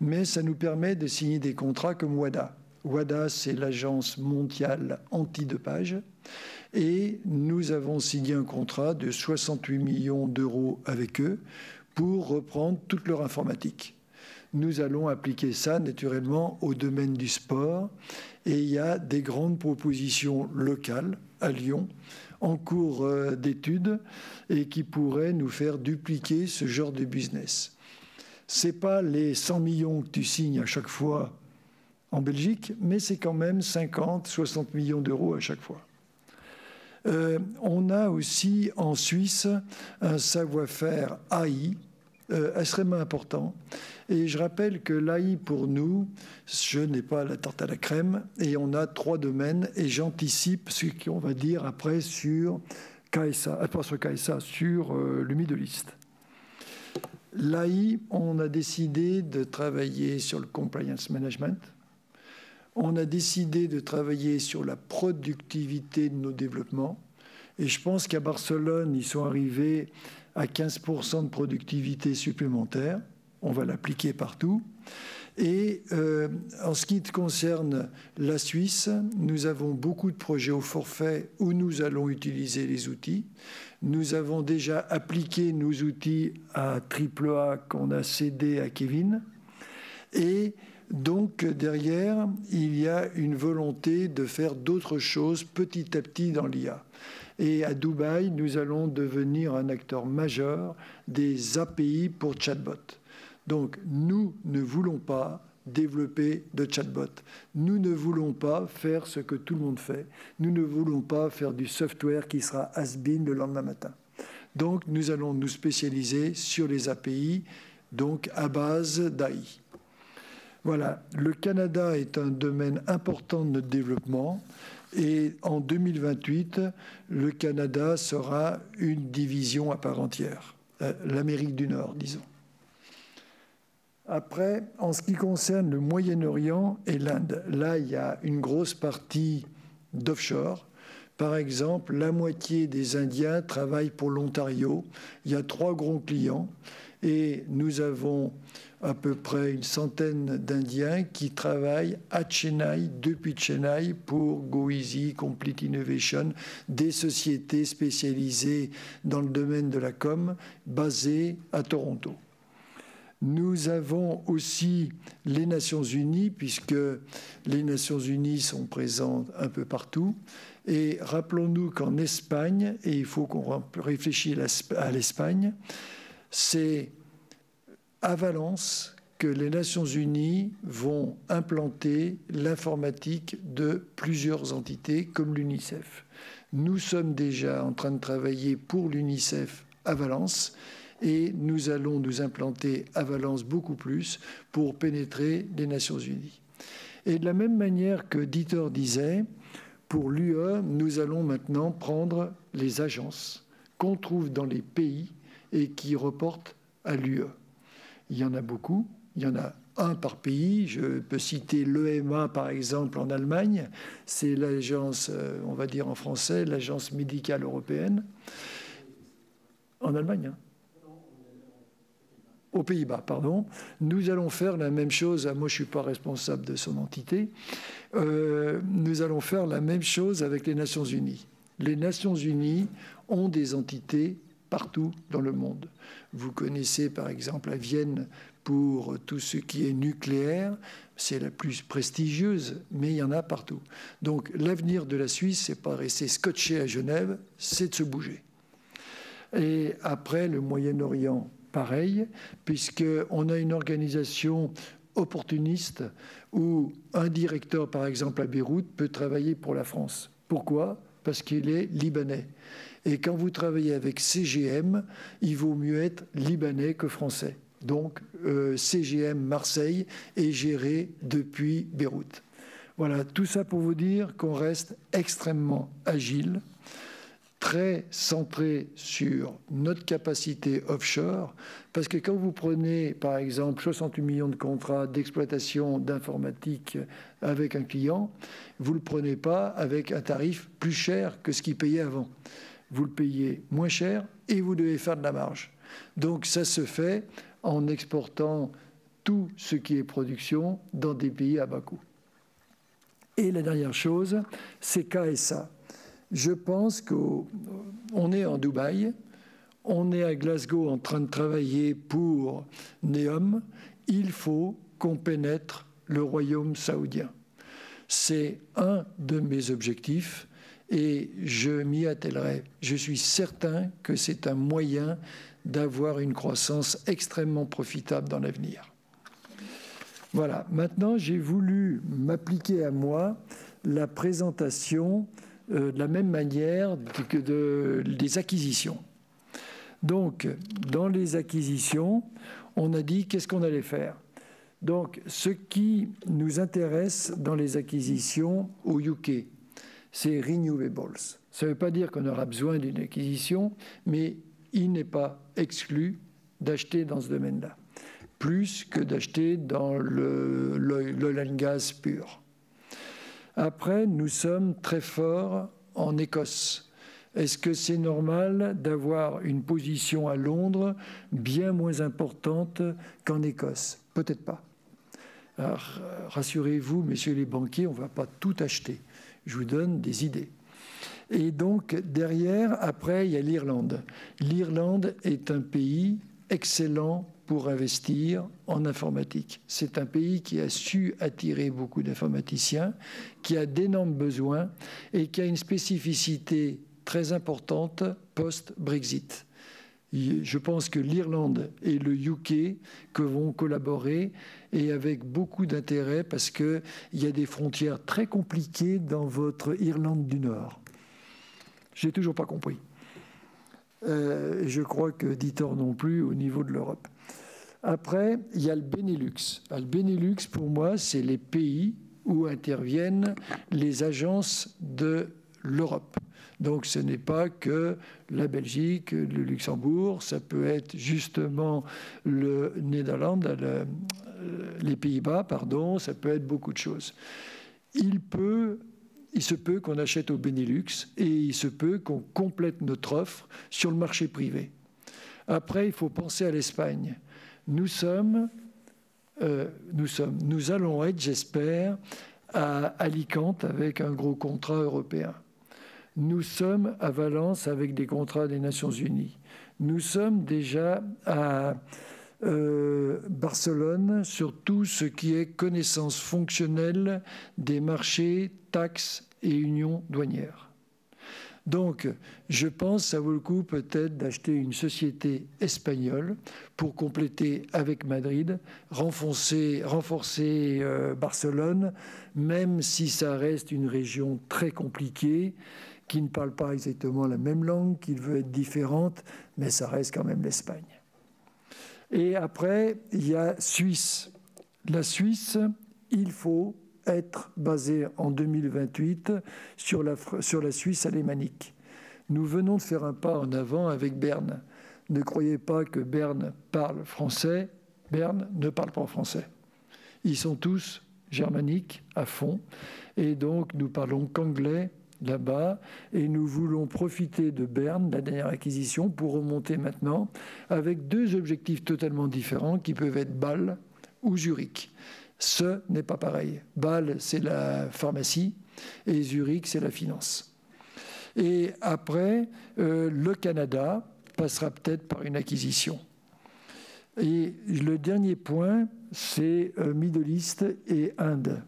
mais ça nous permet de signer des contrats comme WADA. WADA, c'est l'Agence mondiale antidopage. Et nous avons signé un contrat de 68 millions d'euros avec eux pour reprendre toute leur informatique. Nous allons appliquer ça naturellement au domaine du sport. Et il y a des grandes propositions locales à Lyon en cours d'études et qui pourraient nous faire dupliquer ce genre de business. Ce n'est pas les 100 millions que tu signes à chaque fois en Belgique, mais c'est quand même 50, 60 millions d'euros à chaque fois. On a aussi en Suisse un savoir-faire AI extrêmement important. Et je rappelle que l'AI, pour nous, je n'ai pas la tarte à la crème, et on a 3 domaines, et j'anticipe ce qu'on va dire après sur KSA, pas sur KSA, sur le Middle East. L'AI, on a décidé de travailler sur le compliance management. On a décidé de travailler sur la productivité de nos développements. Et je pense qu'à Barcelone, ils sont arrivés à 15% de productivité supplémentaire. On va l'appliquer partout. Et en ce qui concerne la Suisse, nous avons beaucoup de projets au forfait où nous allons utiliser les outils. Nous avons déjà appliqué nos outils à AAA qu'on a cédé à Kevin. Et donc, derrière, il y a une volonté de faire d'autres choses petit à petit dans l'IA. Et à Dubaï, nous allons devenir un acteur majeur des API pour chatbot. Donc, nous ne voulons pas développer de chatbot. Nous ne voulons pas faire ce que tout le monde fait. Nous ne voulons pas faire du software qui sera has-been le lendemain matin. Donc, nous allons nous spécialiser sur les API, donc à base d'AI. Voilà, le Canada est un domaine important de notre développement. Et en 2028, le Canada sera une division à part entière. L'Amérique du Nord, disons. Après, en ce qui concerne le Moyen-Orient et l'Inde, là, il y a une grosse partie d'offshore. Par exemple, la moitié des Indiens travaillent pour l'Ontario. Il y a 3 gros clients et nous avons à peu près une centaine d'Indiens qui travaillent à Chennai, depuis Chennai, pour GoEasy, Complete Innovation, des sociétés spécialisées dans le domaine de la com, basées à Toronto. Nous avons aussi les Nations Unies, puisque les Nations Unies sont présentes un peu partout. Et rappelons-nous qu'en Espagne, et il faut qu'on réfléchisse à l'Espagne, c'est à Valence que les Nations Unies vont implanter l'informatique de plusieurs entités comme l'UNICEF. Nous sommes déjà en train de travailler pour l'UNICEF à Valence et nous allons nous implanter à Valence beaucoup plus pour pénétrer les Nations Unies. Et de la même manière que Dieter disait, pour l'UE, nous allons maintenant prendre les agences qu'on trouve dans les pays et qui reportent à l'UE. Il y en a beaucoup, il y en a un par pays. Je peux citer l'EMA, par exemple, en Allemagne. C'est l'agence, on va dire en français, l'agence médicale européenne. En Allemagne, hein. Aux Pays-Bas, pardon. Nous allons faire la même chose. Moi, je ne suis pas responsable de son entité. Nous allons faire la même chose avec les Nations Unies. Les Nations Unies ont des entités partout dans le monde. Vous connaissez par exemple à Vienne pour tout ce qui est nucléaire, c'est la plus prestigieuse, mais il y en a partout. Donc l'avenir de la Suisse, c'est pas rester scotché à Genève, c'est de se bouger. Et après le Moyen-Orient, pareil, puisqu'on a une organisation opportuniste où un directeur, par exemple à Beyrouth, peut travailler pour la France. Pourquoi ? Parce qu'il est libanais. Et quand vous travaillez avec CGM, il vaut mieux être libanais que français. Donc, CGM Marseille est géré depuis Beyrouth. Voilà, tout ça pour vous dire qu'on reste extrêmement agile, très centré sur notre capacité offshore, parce que quand vous prenez, par exemple, 68 millions de contrats d'exploitation d'informatique avec un client, vous ne le prenez pas avec un tarif plus cher que ce qu'il payait avant. Vous le payez moins cher et vous devez faire de la marge. Donc ça se fait en exportant tout ce qui est production dans des pays à bas coût. Et la dernière chose, c'est KSA. Je pense qu'on est en Dubaï, on est à Glasgow en train de travailler pour NEOM. Il faut qu'on pénètre le royaume saoudien. C'est un de mes objectifs et je m'y attellerai. Je suis certain que c'est un moyen d'avoir une croissance extrêmement profitable dans l'avenir. Voilà, maintenant j'ai voulu m'appliquer à moi la présentation de la même manière que des acquisitions. Donc, dans les acquisitions, on a dit qu'est-ce qu'on allait faire. Donc, ce qui nous intéresse dans les acquisitions au UK, c'est renewables. Ça ne veut pas dire qu'on aura besoin d'une acquisition, mais il n'est pas exclu d'acheter dans ce domaine-là, plus que d'acheter dans l'oil and gas pur. Après, nous sommes très forts en Écosse. Est-ce que c'est normal d'avoir une position à Londres bien moins importante qu'en Écosse? Peut-être pas. Alors, rassurez-vous, messieurs les banquiers, on ne va pas tout acheter. Je vous donne des idées. Et donc, derrière, après, il y a l'Irlande. L'Irlande est un pays excellent pour investir en informatique. C'est un pays qui a su attirer beaucoup d'informaticiens, qui a d'énormes besoins et qui a une spécificité très importante post-Brexit. Je pense que l'Irlande et le UK que vont collaborer et avec beaucoup d'intérêt parce qu'il y a des frontières très compliquées dans votre Irlande du Nord. Je n'ai toujours pas compris. Je crois que Dieter non plus au niveau de l'Europe. Après, il y a le Benelux. Le Benelux, pour moi, c'est les pays où interviennent les agences de l'Europe. Donc ce n'est pas que la Belgique, le Luxembourg, ça peut être justement le Néderlande, les Pays-Bas, pardon, ça peut être beaucoup de choses. Il se peut qu'on achète au Benelux et il se peut qu'on complète notre offre sur le marché privé. Après, il faut penser à l'Espagne. Nous allons être, j'espère, à Alicante avec un gros contrat européen. Nous sommes à Valence avec des contrats des Nations Unies. Nous sommes déjà à Barcelone sur tout ce qui est connaissance fonctionnelle des marchés, taxes et unions douanières. Donc, je pense que ça vaut le coup peut-être d'acheter une société espagnole pour compléter avec Madrid, renforcer Barcelone, même si ça reste une région très compliquée, qui ne parle pas exactement la même langue, qui veut être différente, mais ça reste quand même l'Espagne. Et après, il y a Suisse. La Suisse, il faut être basé en 2028 sur la Suisse alémanique. Nous venons de faire un pas en avant avec Berne. Ne croyez pas que Berne parle français. Berne ne parle pas français. Ils sont tous germaniques à fond. Et donc, nous parlons qu'anglais là-bas. Et nous voulons profiter de Berne, la dernière acquisition, pour remonter maintenant avec deux objectifs totalement différents qui peuvent être Bâle ou Zurich. Ce n'est pas pareil. Bâle, c'est la pharmacie et Zurich, c'est la finance. Et après, le Canada passera peut-être par une acquisition. Et le dernier point, c'est Middle East et Inde.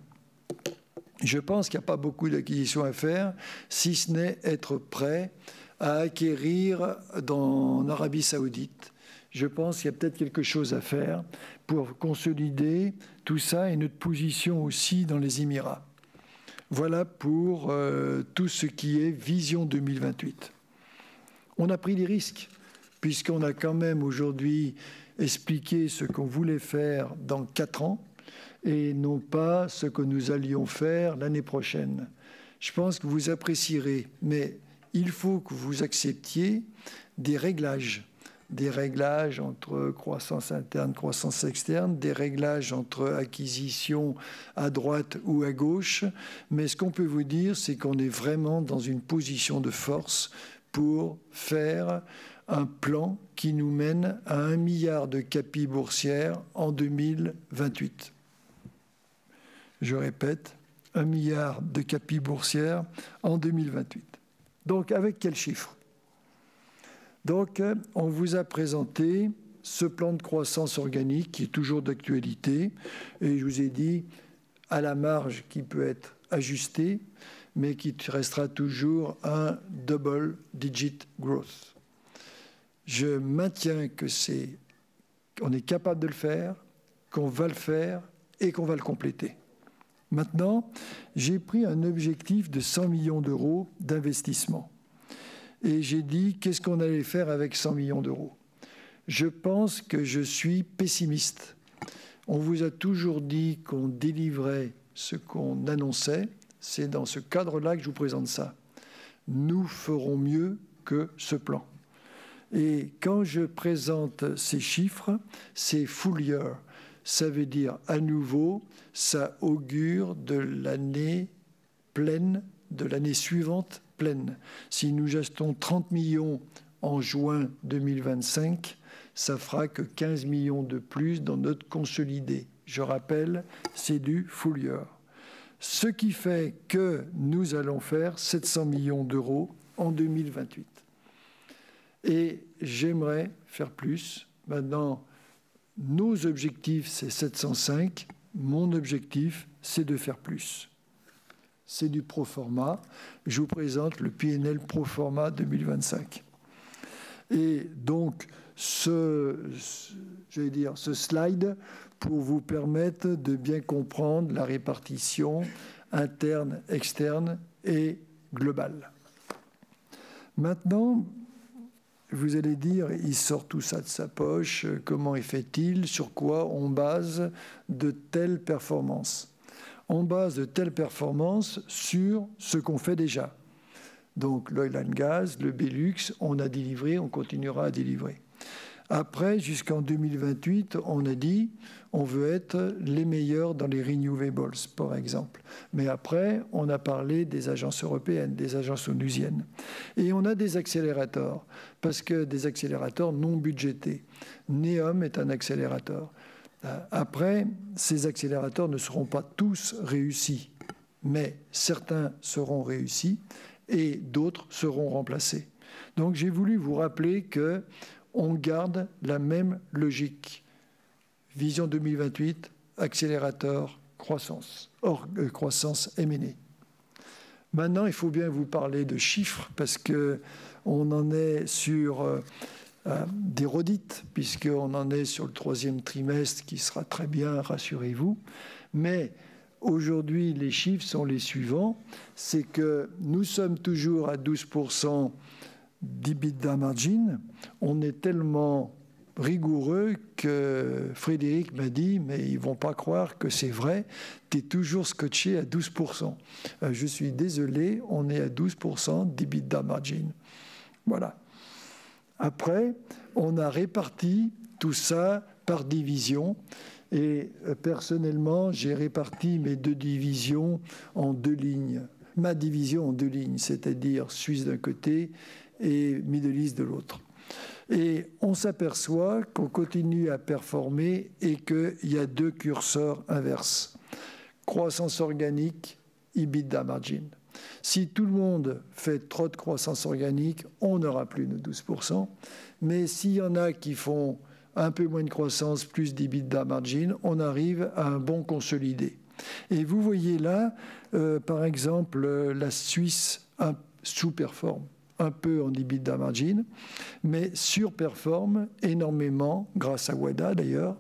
Je pense qu'il n'y a pas beaucoup d'acquisitions à faire, si ce n'est être prêt à acquérir en Arabie Saoudite. Je pense qu'il y a peut-être quelque chose à faire pour consolider tout ça et notre position aussi dans les Émirats. Voilà pour tout ce qui est vision 2028. On a pris des risques, puisqu'on a quand même aujourd'hui expliqué ce qu'on voulait faire dans 4 ans et non pas ce que nous allions faire l'année prochaine. Je pense que vous apprécierez, mais il faut que vous acceptiez des réglages entre croissance interne, croissance externe, des réglages entre acquisition à droite ou à gauche. Mais ce qu'on peut vous dire, c'est qu'on est vraiment dans une position de force pour faire un plan qui nous mène à 1 milliard de capi boursière en 2028. Je répète, 1 milliard de capi boursière en 2028. Donc, avec quel chiffre? Donc, on vous a présenté ce plan de croissance organique qui est toujours d'actualité. Et je vous ai dit, à la marge qui peut être ajusté, mais qui restera toujours un double-digit growth. Je maintiens qu'on est capable de le faire, qu'on va le faire et qu'on va le compléter. Maintenant, j'ai pris un objectif de 100 millions d'euros d'investissement. Et j'ai dit, qu'est-ce qu'on allait faire avec 100 millions d'euros? Je pense que je suis pessimiste. On vous a toujours dit qu'on délivrait ce qu'on annonçait. C'est dans ce cadre-là que je vous présente ça. Nous ferons mieux que ce plan. Et quand je présente ces chiffres, c'est full year. Ça veut dire, à nouveau, ça augure de l'année pleine, de l'année suivante pleine. Si nous achetons 30 millions en juin 2025, ça fera que 15 millions de plus dans notre consolidé. Je rappelle, c'est du full year. Ce qui fait que nous allons faire 700 millions d'euros en 2028. Et j'aimerais faire plus. Maintenant, nos objectifs, c'est 705. Mon objectif, c'est de faire plus. C'est du pro forma. Je vous présente le PNL pro forma 2025. Et donc, ce slide pour vous permettre de bien comprendre la répartition interne, externe et globale. Maintenant, vous allez dire, il sort tout ça de sa poche, comment fait-il, sur quoi on base de telles performances? On base de telles performances sur ce qu'on fait déjà. Donc l'oil and gas, le Belux, on a délivré, on continuera à délivrer. Après, jusqu'en 2028, on a dit on veut être les meilleurs dans les renewables, par exemple. Mais après, on a parlé des agences européennes, des agences onusiennes. Et on a des accélérateurs, parce que des accélérateurs non budgétés. NEOM est un accélérateur. Après, ces accélérateurs ne seront pas tous réussis, mais certains seront réussis et d'autres seront remplacés. Donc j'ai voulu vous rappeler que on garde la même logique. Vision 2028, accélérateur, croissance, croissance M&A. Maintenant, il faut bien vous parler de chiffres parce qu'on en est sur des redites, puisqu'on en est sur le 3e trimestre qui sera très bien, rassurez-vous. Mais aujourd'hui, les chiffres sont les suivants. C'est que nous sommes toujours à 12% d'EBITDA margin. On est tellement rigoureux que Frédéric m'a dit « mais ils ne vont pas croire que c'est vrai, tu es toujours scotché à 12%. » Je suis désolé, on est à 12% d'EBITDA margin. Voilà. Après, on a réparti tout ça par division. Et personnellement, j'ai réparti mes 2 divisions en 2 lignes. Ma division en 2 lignes, c'est-à-dire Suisse d'un côté et Middle East de l'autre. Et on s'aperçoit qu'on continue à performer et qu'il y a 2 curseurs inverses. Croissance organique, EBITDA margin. Si tout le monde fait trop de croissance organique, on n'aura plus nos 12%. Mais s'il y en a qui font un peu moins de croissance, plus d'EBITDA margin, on arrive à un bon consolidé. Et vous voyez là, par exemple, la Suisse sous-performe un peu en EBITDA margin, mais surperforme énormément, grâce à WADA d'ailleurs,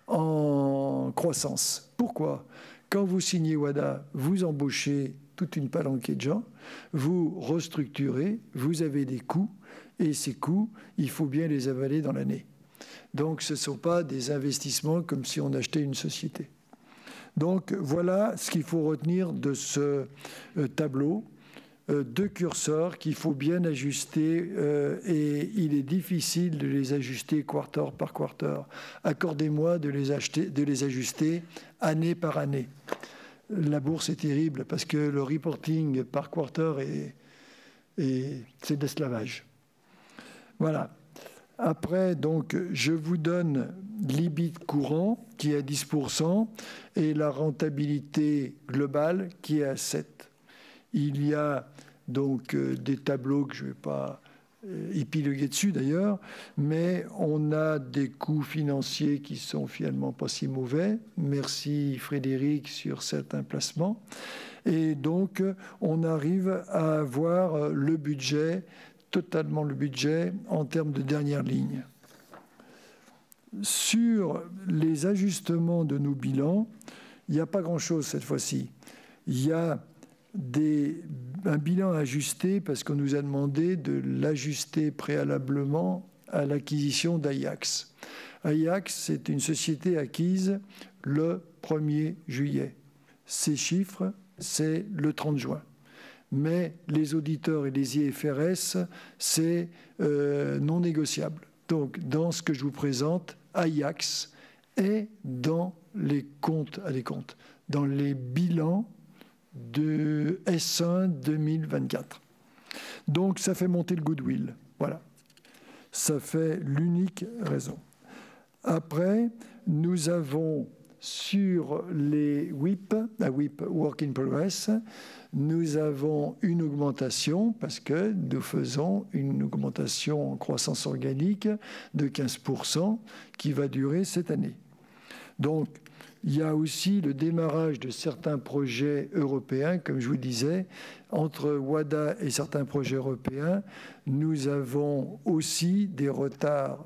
en croissance. Pourquoi? Quand vous signez WADA, vous embauchez toute une palanquée de gens, vous restructurez, vous avez des coûts, et ces coûts, il faut bien les avaler dans l'année. Donc ce ne sont pas des investissements comme si on achetait une société. Donc voilà ce qu'il faut retenir de ce tableau. 2 curseurs qu'il faut bien ajuster et il est difficile de les ajuster quarter par quarter. Accordez-moi de les ajuster année par année. La bourse est terrible parce que le reporting par quarter c'est de l'esclavage. Voilà. Après, donc, je vous donne l'EBIT courant qui est à 10% et la rentabilité globale qui est à 7%. Il y a donc des tableaux que je ne vais pas épiloguer dessus d'ailleurs, mais on a des coûts financiers qui sont finalement pas si mauvais. Merci Frédéric sur certains placements. Et donc, on arrive à avoir le budget, totalement le budget en termes de dernière ligne. Sur les ajustements de nos bilans, il n'y a pas grand-chose cette fois-ci. Il y a un bilan ajusté parce qu'on nous a demandé de l'ajuster préalablement à l'acquisition d'Ajax. Ajax, c'est une société acquise le 1er juillet. Ces chiffres, c'est le 30 juin. Mais les auditeurs et les IFRS, c'est non négociable. Donc, dans ce que je vous présente, Ajax est dans les comptes, dans les bilans de S1 2024. Donc, ça fait monter le goodwill. Voilà. Ça fait l'unique raison. Après, nous avons sur les WIP, WIP Work in Progress, nous avons une augmentation parce que nous faisons une augmentation en croissance organique de 15% qui va durer cette année. Donc, il y a aussi le démarrage de certains projets européens, comme je vous disais, entre WADA et certains projets européens, nous avons aussi des retards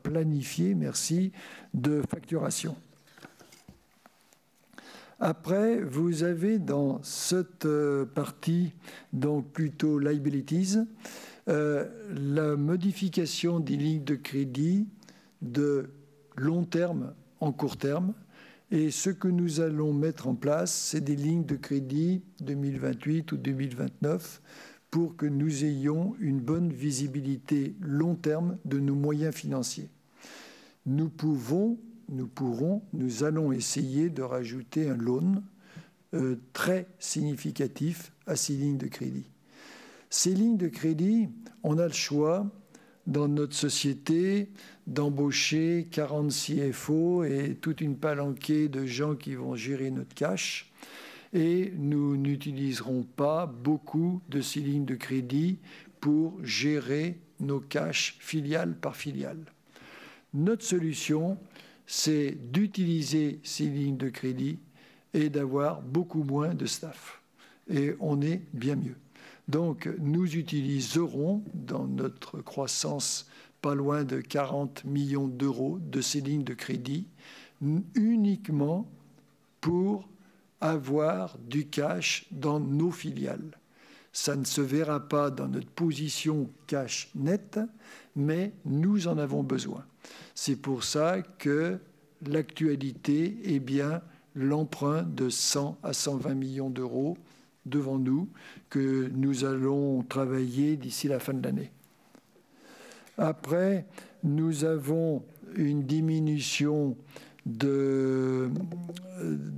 planifiés, merci, de facturation. Après, vous avez dans cette partie, donc plutôt liabilities, la modification des lignes de crédit de long terme en court terme. Et ce que nous allons mettre en place, c'est des lignes de crédit 2028 ou 2029 pour que nous ayons une bonne visibilité long terme de nos moyens financiers. Nous allons essayer de rajouter un loan très significatif à ces lignes de crédit. Ces lignes de crédit, on a le choix dans notre société d'embaucher 40 CFO et toute une palanquée de gens qui vont gérer notre cash. Et nous n'utiliserons pas beaucoup de ces lignes de crédit pour gérer nos cash filiale par filiale. Notre solution, c'est d'utiliser ces lignes de crédit et d'avoir beaucoup moins de staff. Et on est bien mieux. Donc, nous utiliserons dans notre croissance pas loin de 40 millions d'euros de ces lignes de crédit uniquement pour avoir du cash dans nos filiales. Ça ne se verra pas dans notre position cash net, mais nous en avons besoin. C'est pour ça que l'actualité est bien l'emprunt de 100 à 120 millions d'euros devant nous, que nous allons travailler d'ici la fin de l'année. Après, nous avons une diminution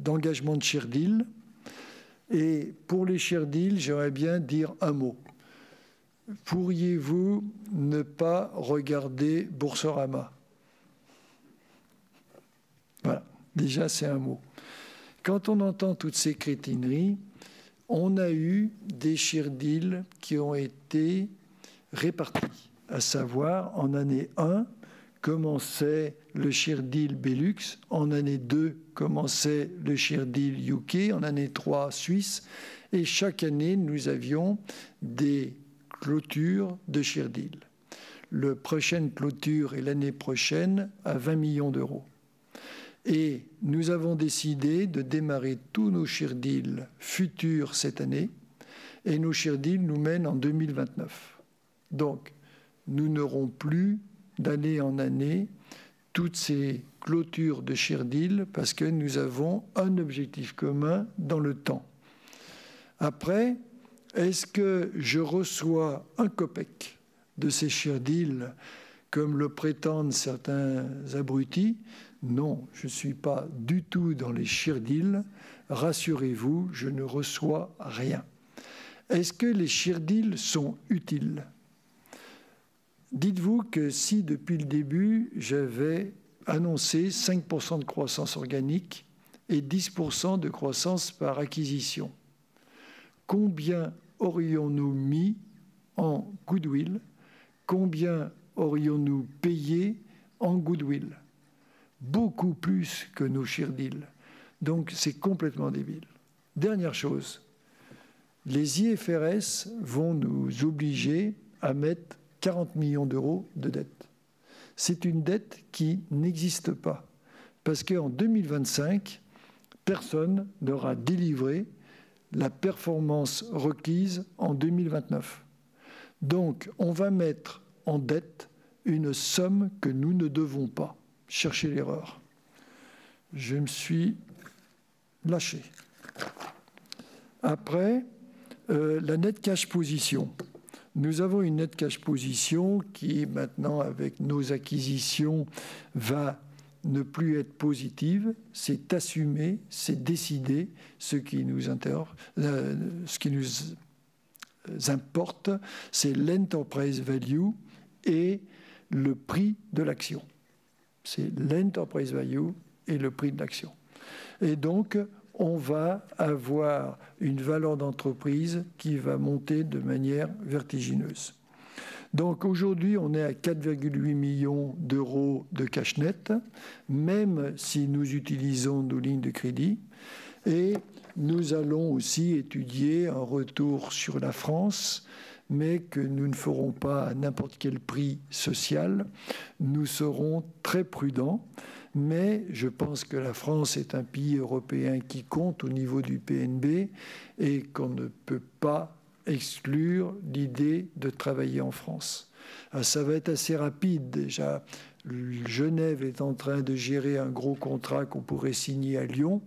d'engagement de share deal. Et pour les share deals, j'aimerais bien dire un mot. Pourriez-vous ne pas regarder Boursorama? Voilà, déjà c'est un mot. Quand on entend toutes ces crétineries, on a eu des share deals qui ont été répartis, à savoir en année 1, commençait le share deal Belux, en année 2, commençait le share deal UK, en année 3, Suisse, et chaque année, nous avions des clôtures de share deal. La prochaine clôture est l'année prochaine à 20 millions d'euros. Et nous avons décidé de démarrer tous nos share deals futurs cette année, et nos share deals nous mènent en 2029. Donc, nous n'aurons plus d'année en année toutes ces clôtures de share deal parce que nous avons un objectif commun dans le temps. Après, est-ce que je reçois un copec de ces share deals comme le prétendent certains abrutis? Non, je ne suis pas du tout dans les share deals. Rassurez-vous, je ne reçois rien. Est-ce que les share deals sont utiles? Dites-vous que si depuis le début, j'avais annoncé 5% de croissance organique et 10% de croissance par acquisition, combien aurions-nous mis en goodwill? Combien aurions-nous payé en goodwill? Beaucoup plus que nos share deals. Donc c'est complètement débile. Dernière chose, les IFRS vont nous obliger à mettre 40 millions d'euros de dette. C'est une dette qui n'existe pas. Parce qu'en 2025, personne n'aura délivré la performance requise en 2029. Donc, on va mettre en dette une somme que nous ne devons pas. Cherchez l'erreur. Je me suis lâché. Après, la net cash position. Nous avons une net cash position qui, maintenant, avec nos acquisitions, va ne plus être positive. C'est assumé, c'est décidé. Ce qui nous importe, c'est l'enterprise value et le prix de l'action. C'est l'enterprise value et le prix de l'action. Et donc, on va avoir une valeur d'entreprise qui va monter de manière vertigineuse. Donc aujourd'hui, on est à 4,8 millions d'euros de cash net, même si nous utilisons nos lignes de crédit. Et nous allons aussi étudier un retour sur la France, mais que nous ne ferons pas à n'importe quel prix social. Nous serons très prudents. Mais je pense que la France est un pays européen qui compte au niveau du PNB et qu'on ne peut pas exclure l'idée de travailler en France. Ça va être assez rapide déjà. Genève est en train de gérer un gros contrat qu'on pourrait signer à Lyon.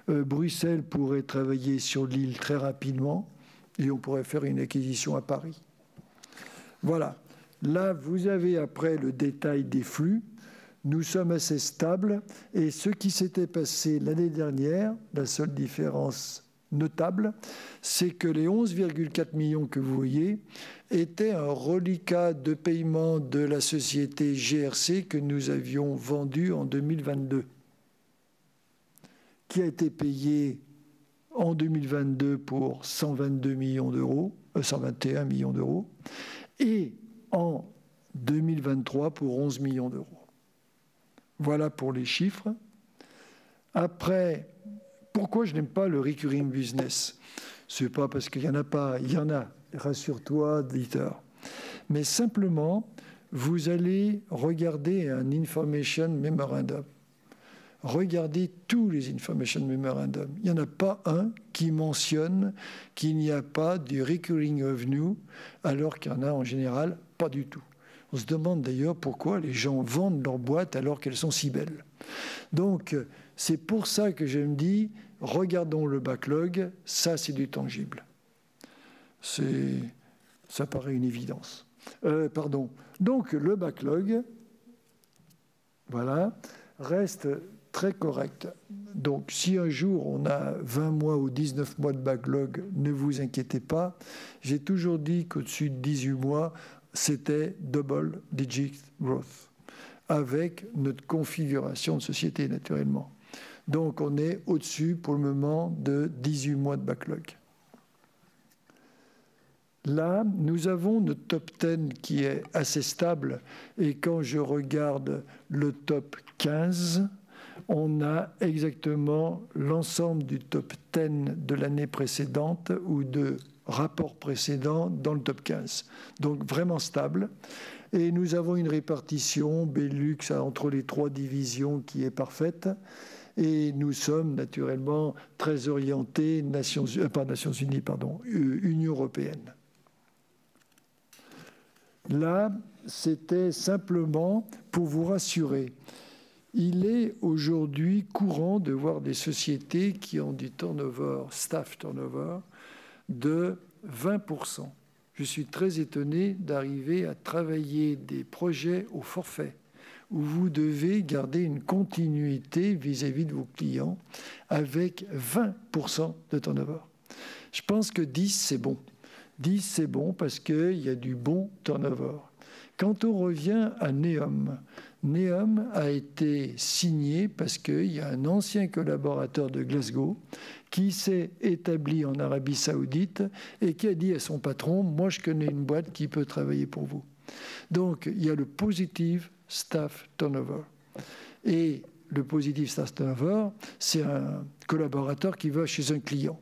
Bruxelles pourrait travailler sur l'île très rapidement et on pourrait faire une acquisition à Paris. Voilà. Là, vous avez après le détail des flux. Nous sommes assez stables et ce qui s'était passé l'année dernière, la seule différence notable, c'est que les 11,4 millions que vous voyez étaient un reliquat de paiement de la société GRC que nous avions vendue en 2022, qui a été payé en 2022 pour 122 millions d'euros, 121 millions d'euros, et en 2023 pour 11 millions d'euros. Voilà pour les chiffres. Après, pourquoi je n'aime pas le recurring business? Ce n'est pas parce qu'il n'y en a pas, il y en a, rassure-toi, Dieter. Mais simplement, vous allez regarder un information memorandum. Regardez tous les information memorandum. Il n'y en a pas un qui mentionne qu'il n'y a pas du recurring revenue, alors qu'il y en a en général pas du tout. On se demande d'ailleurs pourquoi les gens vendent leurs boîtes alors qu'elles sont si belles. Donc, c'est pour ça que je me dis, regardons le backlog, ça c'est du tangible. Ça paraît une évidence. Donc, le backlog, voilà, reste très correct. Donc, si un jour on a 20 mois ou 19 mois de backlog, ne vous inquiétez pas. J'ai toujours dit qu'au-dessus de 18 mois, c'était double digit growth, avec notre configuration de société, naturellement. Donc, on est au-dessus, pour le moment, de 18 mois de backlog. Là, nous avons notre top 10 qui est assez stable. Et quand je regarde le top 15, on a exactement l'ensemble du top 10 de l'année précédente ou de rapport précédent dans le top 15. Donc vraiment stable. Et nous avons une répartition Benelux entre les trois divisions qui est parfaite. Et nous sommes naturellement très orientés Union européenne. Là, c'était simplement pour vous rassurer. Il est aujourd'hui courant de voir des sociétés qui ont du turnover, staff turnover, de 20%. Je suis très étonné d'arriver à travailler des projets au forfait où vous devez garder une continuité vis-à-vis de vos clients avec 20% de turnover. Je pense que 10, c'est bon. 10, c'est bon parce qu'il y a du bon turnover. Quand on revient à Neom, Neom a été signé parce qu'il y a un ancien collaborateur de Glasgow qui s'est établi en Arabie Saoudite et qui a dit à son patron, moi je connais une boîte qui peut travailler pour vous. Donc il y a le positive staff turnover. Et le positive staff turnover, c'est un collaborateur qui va chez un client.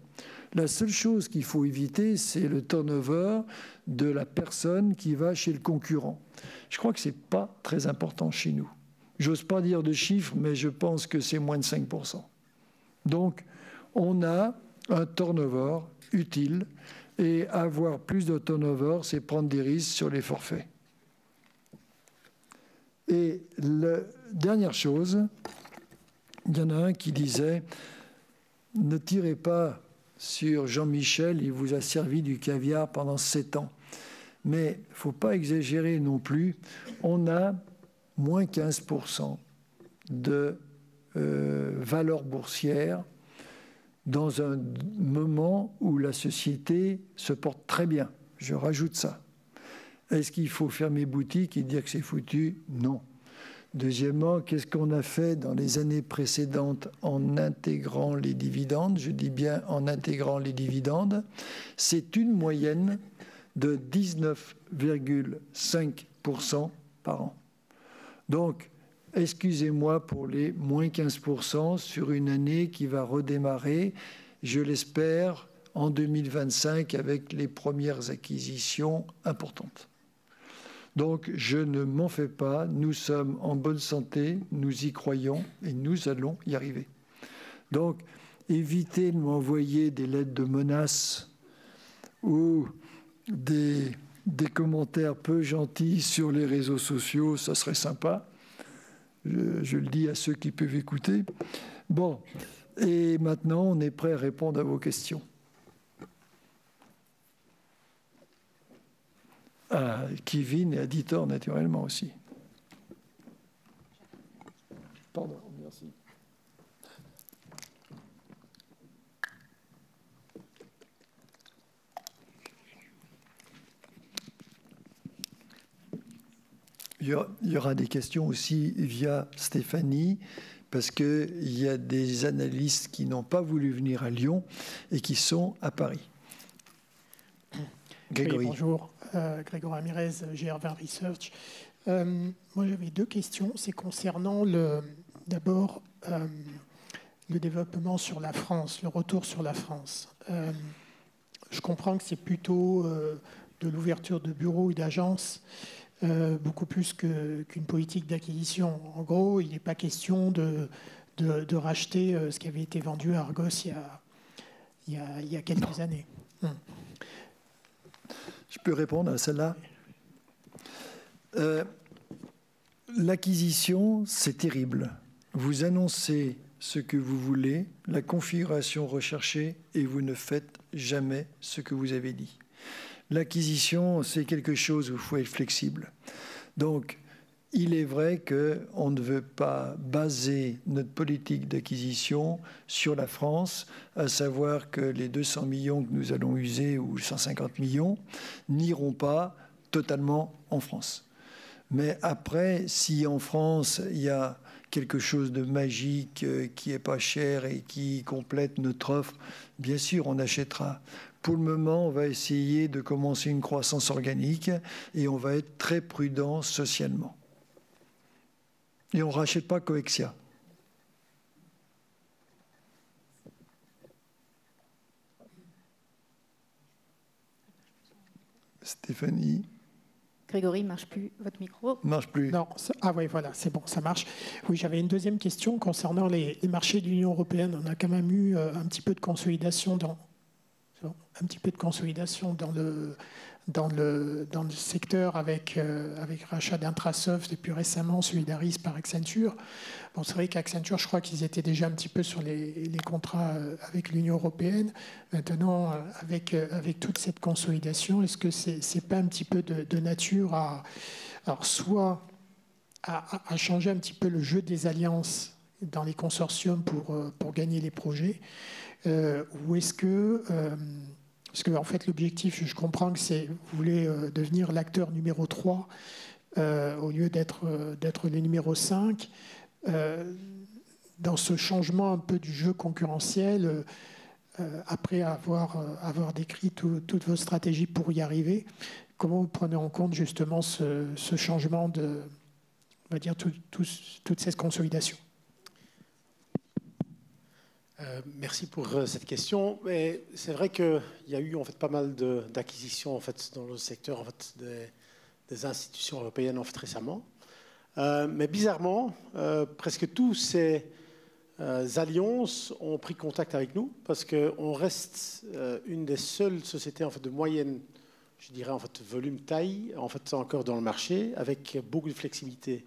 La seule chose qu'il faut éviter, c'est le turnover de la personne qui va chez le concurrent. Je crois que ce n'est pas très important chez nous. J'ose pas dire de chiffres, mais je pense que c'est moins de 5%. Donc, on a un turnover utile, et avoir plus de turnover, c'est prendre des risques sur les forfaits. Et la dernière chose, il y en a un qui disait « Ne tirez pas sur Jean-Michel, il vous a servi du caviar pendant 7 ans. » Mais il ne faut pas exagérer non plus. On a moins 15% de valeur boursière dans un moment où la société se porte très bien. Je rajoute ça. Est-ce qu'il faut fermer boutique et dire que c'est foutu? Non. Deuxièmement, qu'est-ce qu'on a fait dans les années précédentes en intégrant les dividendes? Je dis bien en intégrant les dividendes. C'est une moyenne de 19,5% par an. Donc, excusez-moi pour les moins 15% sur une année qui va redémarrer, je l'espère, en 2025 avec les premières acquisitions importantes. Donc, je ne m'en fais pas, nous sommes en bonne santé, nous y croyons et nous allons y arriver. Donc, évitez de m'envoyer des lettres de menaces ou des commentaires peu gentils sur les réseaux sociaux, ça serait sympa. Je le dis à ceux qui peuvent écouter. Bon, et maintenant, on est prêt à répondre à vos questions. Kevin est éditeur, naturellement, aussi. Pardon, merci. Il y aura des questions aussi via Stéphanie, parce qu'il y a des analystes qui n'ont pas voulu venir à Lyon et qui sont à Paris. Grégory. Oui, bonjour, Grégory Ramirez, GR20 Research. Moi, j'avais 2 questions. C'est concernant d'abord le développement sur la France, le retour sur la France. Je comprends que c'est plutôt de l'ouverture de bureaux et d'agences, beaucoup plus qu'une politique d'acquisition. En gros, il n'est pas question de racheter ce qui avait été vendu à Argos il y a quelques années. Je peux répondre à celle-là. L'acquisition, c'est terrible. Vous annoncez ce que vous voulez, la configuration recherchée, et vous ne faites jamais ce que vous avez dit. L'acquisition, c'est quelque chose où il faut être flexible. Donc, il est vrai qu'on ne veut pas baser notre politique d'acquisition sur la France, à savoir que les 200 millions que nous allons user, ou 150 millions, n'iront pas totalement en France. Mais après, si en France, il y a quelque chose de magique qui n'est pas cher et qui complète notre offre, bien sûr, on achètera. Pour le moment, on va essayer de commencer une croissance organique et on va être très prudent socialement. Et on ne rachète pas Coexia. Stéphanie. Grégory, ne marche plus votre micro? Marche plus. Non, ah oui, voilà, c'est bon, ça marche. Oui, j'avais une deuxième question concernant les marchés de l'Union européenne. On a quand même eu un petit peu de consolidation dans le secteur avec rachat d'Intrasoft et puis récemment Solidaris par Accenture. Bon, c'est vrai qu'Accenture, je crois qu'ils étaient déjà un petit peu sur les contrats avec l'Union européenne. Maintenant, avec toute cette consolidation, est-ce que c'est pas un petit peu de nature à changer un petit peu le jeu des alliances dans les consortiums pour gagner les projets, ou est-ce que parce que en fait l'objectif, je comprends que vous voulez devenir l'acteur numéro 3 au lieu d'être le numéro 5. Dans ce changement un peu du jeu concurrentiel, après avoir décrit toutes vos stratégies pour y arriver, comment vous prenez en compte justement ce changement de, on va dire, toute cette consolidation? Merci pour cette question. C'est vrai qu'il y a eu en fait pas mal d'acquisitions en fait dans le secteur en fait des institutions européennes en fait récemment. Mais bizarrement, presque tous ces alliances ont pris contact avec nous parce qu'on reste une des seules sociétés en fait de moyenne, je dirais en fait volume taille en fait encore dans le marché avec beaucoup de flexibilité.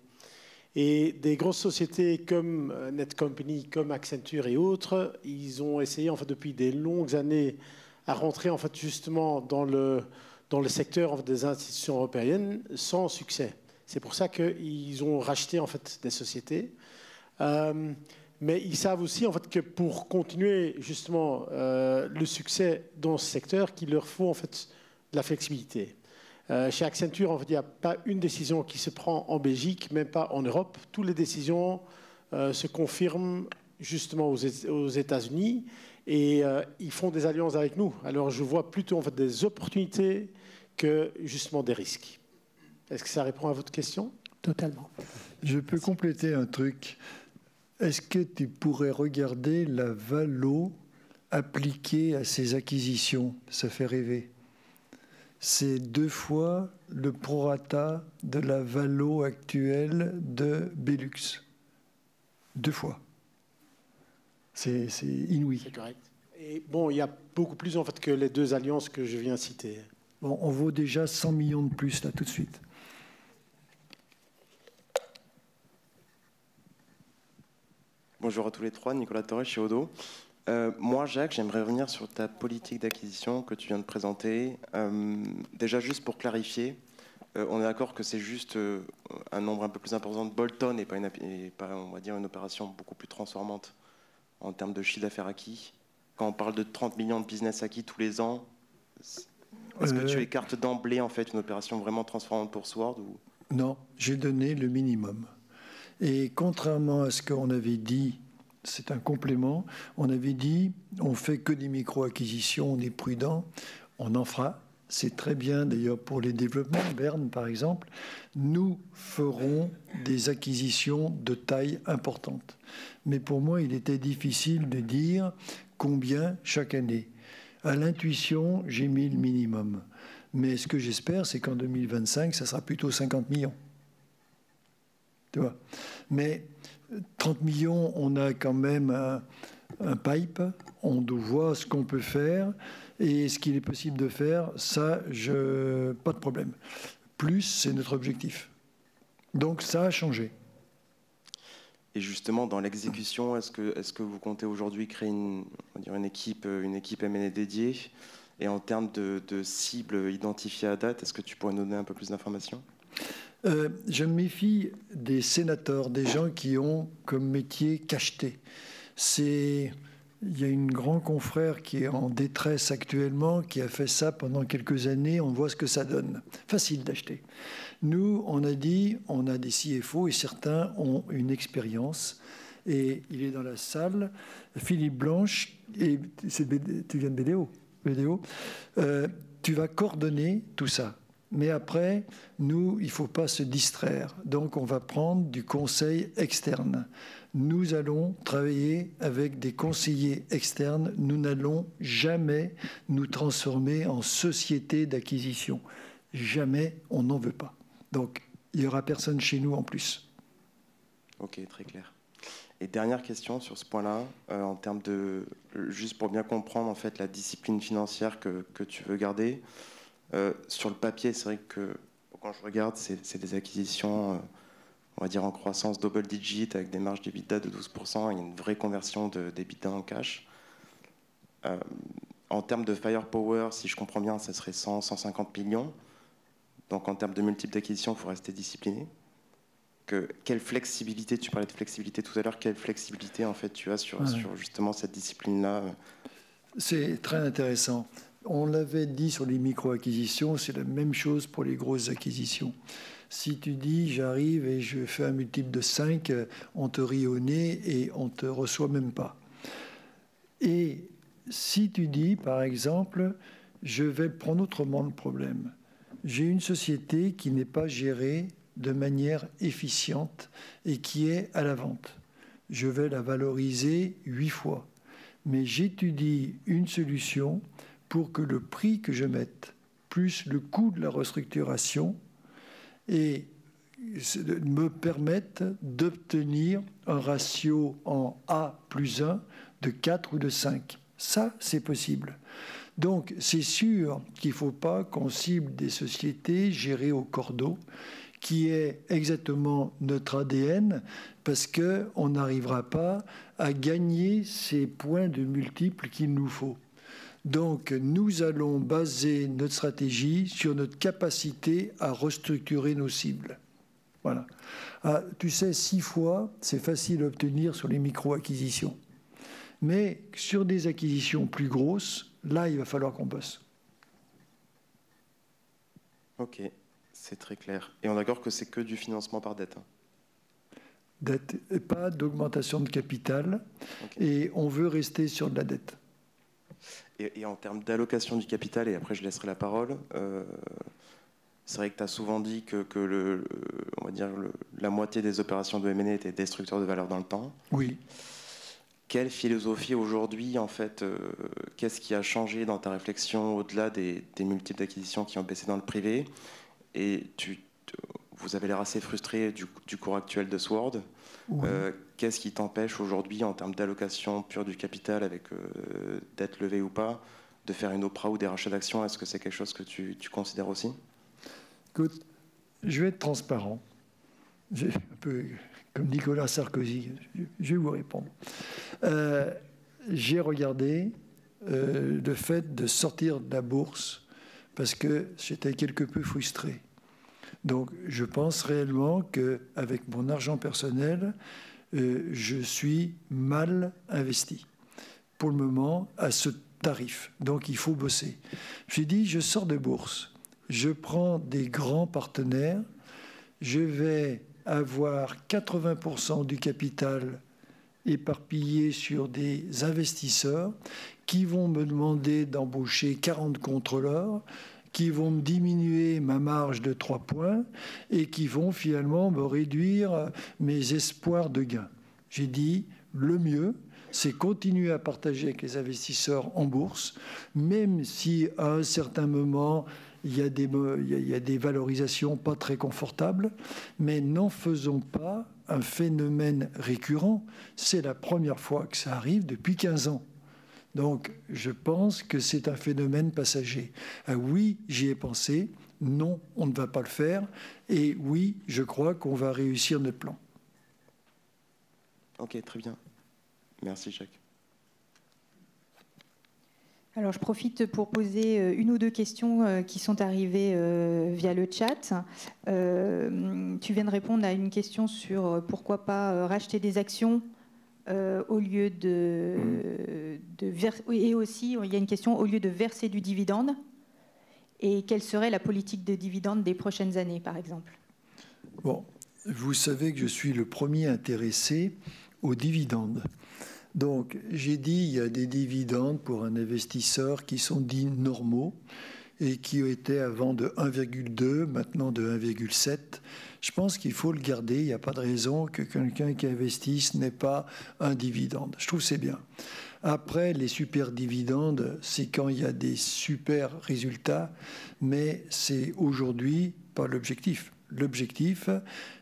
Et des grosses sociétés comme Netcompany, comme Accenture et autres, ils ont essayé en fait depuis des longues années à rentrer en fait justement dans le secteur en fait, des institutions européennes sans succès. C'est pour ça qu'ils ont racheté en fait des sociétés. Mais ils savent aussi en fait que pour continuer justement le succès dans ce secteur, qu'il leur faut en fait de la flexibilité. Chez Accenture, en fait, il n'y a pas une décision qui se prend en Belgique, même pas en Europe. Toutes les décisions se confirment justement aux États-Unis et ils font des alliances avec nous. Alors je vois plutôt en fait des opportunités que justement des risques. Est-ce que ça répond à votre question? Totalement. Je peux compléter un truc. Est-ce que tu pourrais regarder la valo appliquée à ces acquisitions? Ça fait rêver. C'est 2 fois le prorata de la valo actuelle de Belux. 2 fois. C'est inouï. C'est correct. Et bon, il y a beaucoup plus en fait que les 2 alliances que je viens de citer. Bon, on vaut déjà 100 millions de plus là tout de suite. Bonjour à tous les 3, Nicolas Torres chez Odo. Moi, Jacques, j'aimerais revenir sur ta politique d'acquisition que tu viens de présenter. Déjà, juste pour clarifier, on est d'accord que c'est juste un nombre un peu plus important de bolt-on et pas, on va dire, une opération beaucoup plus transformante en termes de chiffre d'affaires acquis. Quand on parle de 30 millions de business acquis tous les ans, est-ce que tu écartes d'emblée en fait une opération vraiment transformante pour Sword ou... Non, j'ai donné le minimum. Et contrairement à ce qu'on avait dit, c'est un complément, on avait dit on fait que des micro-acquisitions, on est prudent, on en fera. C'est très bien d'ailleurs pour les développements. Berne, par exemple, nous ferons des acquisitions de taille importante. Mais pour moi, il était difficile de dire combien chaque année. À l'intuition, j'ai mis le minimum. Mais ce que j'espère, c'est qu'en 2025, ça sera plutôt 50 millions. Tu vois. Mais 30 millions, on a quand même un pipe, on voit ce qu'on peut faire et ce qu'il est possible de faire, ça, pas de problème. Plus, c'est notre objectif. Donc ça a changé. Et justement, dans l'exécution, est-ce que vous comptez aujourd'hui créer une équipe M&A dédiée? Et en termes de cibles identifiées à date, est-ce que tu pourrais nous donner un peu plus d'informations? Je me méfie des sénateurs, des gens qui ont comme métier cacheté. Il y a une grande confrère qui est en détresse actuellement, qui a fait ça pendant quelques années. On voit ce que ça donne. Facile d'acheter. Nous, on a dit, on a des CFO et certains ont une expérience. Et il est dans la salle, Philippe Blanche, et tu viens de BDO. Tu vas coordonner tout ça. Mais après, nous, il ne faut pas se distraire. Donc, on va prendre du conseil externe. Nous allons travailler avec des conseillers externes. Nous n'allons jamais nous transformer en société d'acquisition. Jamais, on n'en veut pas. Donc, il n'y aura personne chez nous en plus. Ok, très clair. Et dernière question sur ce point-là, en termes de... Juste pour bien comprendre en fait, la discipline financière que tu veux garder. Sur le papier, c'est vrai que quand je regarde, c'est des acquisitions, on va dire en croissance double digit avec des marges d'EBITDA de 12%. Il y a une vraie conversion d'EBITDA en cash. En termes de firepower, si je comprends bien, ça serait 100-150 millions. Donc en termes de multiples d'acquisition, il faut rester discipliné. Quelle flexibilité, tu parlais de flexibilité tout à l'heure, quelle flexibilité en fait tu as sur justement cette discipline-là? C'est très intéressant. On l'avait dit sur les micro-acquisitions, c'est la même chose pour les grosses acquisitions. Si tu dis, j'arrive et je fais un multiple de 5, on te rit au nez et on ne te reçoit même pas. Et si tu dis, par exemple, je vais prendre autrement le problème. J'ai une société qui n'est pas gérée de manière efficiente et qui est à la vente. Je vais la valoriser 8 fois. Mais j'étudie une solution pour que le prix que je mette, plus le coût de la restructuration, et me permettent d'obtenir un ratio en A plus 1 de 4 ou de 5. Ça, c'est possible. Donc, c'est sûr qu'il ne faut pas qu'on cible des sociétés gérées au cordeau, qui est exactement notre ADN, parce qu'on n'arrivera pas à gagner ces points de multiples qu'il nous faut. Donc, nous allons baser notre stratégie sur notre capacité à restructurer nos cibles. Voilà. Ah, tu sais, 6 fois, c'est facile à obtenir sur les micro-acquisitions. Mais sur des acquisitions plus grosses, là, il va falloir qu'on bosse. Ok, c'est très clair. Et on est d'accord que c'est que du financement par dette, hein. Dette, pas d'augmentation de capital, okay. Et on veut rester sur de la dette. Et en termes d'allocation du capital, et après je laisserai la parole, c'est vrai que tu as souvent dit que on va dire la moitié des opérations de M&A étaient destructeurs de valeur dans le temps. Oui. Quelle philosophie aujourd'hui, en fait, qu'est-ce qui a changé dans ta réflexion au-delà des multiples d'acquisitions qui ont baissé dans le privé? Et vous avez l'air assez frustré du cours actuel de Sword. Oui. Qu'est-ce qui t'empêche aujourd'hui, en termes d'allocation pure du capital, avec dette levée ou pas, de faire une OPRA ou des rachats d'actions? Est-ce que c'est quelque chose que tu considères aussi? Écoute, je vais être transparent. Un peu comme Nicolas Sarkozy, je vais vous répondre. J'ai regardé le fait de sortir de la bourse parce que j'étais quelque peu frustré. Donc, je pense réellement qu'avec mon argent personnel, je suis mal investi pour le moment à ce tarif. Donc, il faut bosser. J'ai dit, je sors de bourse, je prends des grands partenaires, je vais avoir 80% du capital éparpillé sur des investisseurs qui vont me demander d'embaucher 40 contrôleurs, qui vont me diminuer ma marge de 3 points et qui vont finalement me réduire mes espoirs de gain. J'ai dit, le mieux, c'est continuer à partager avec les investisseurs en bourse, même si à un certain moment, il y a des valorisations pas très confortables, mais n'en faisons pas un phénomène récurrent. C'est la première fois que ça arrive depuis 15 ans. Donc, je pense que c'est un phénomène passager. Oui, j'y ai pensé. Non, on ne va pas le faire. Et oui, je crois qu'on va réussir notre plan. Ok, très bien. Merci, Jacques. Alors, je profite pour poser une ou deux questions qui sont arrivées via le chat. Tu viens de répondre à une question sur pourquoi pas racheter des actions au lieu et aussi, il y a une question, au lieu de verser du dividende, et quelle serait la politique de dividende des prochaines années, par exemple? Bon, vous savez que je suis le premier intéressé aux dividendes. Donc, j'ai dit, il y a des dividendes pour un investisseur qui sont dits normaux et qui étaient avant de 1,2, maintenant de 1,7. Je pense qu'il faut le garder. Il n'y a pas de raison que quelqu'un qui investisse n'ait pas un dividende. Je trouve que c'est bien. Après, les super dividendes, c'est quand il y a des super résultats, mais c'est aujourd'hui pas l'objectif. L'objectif,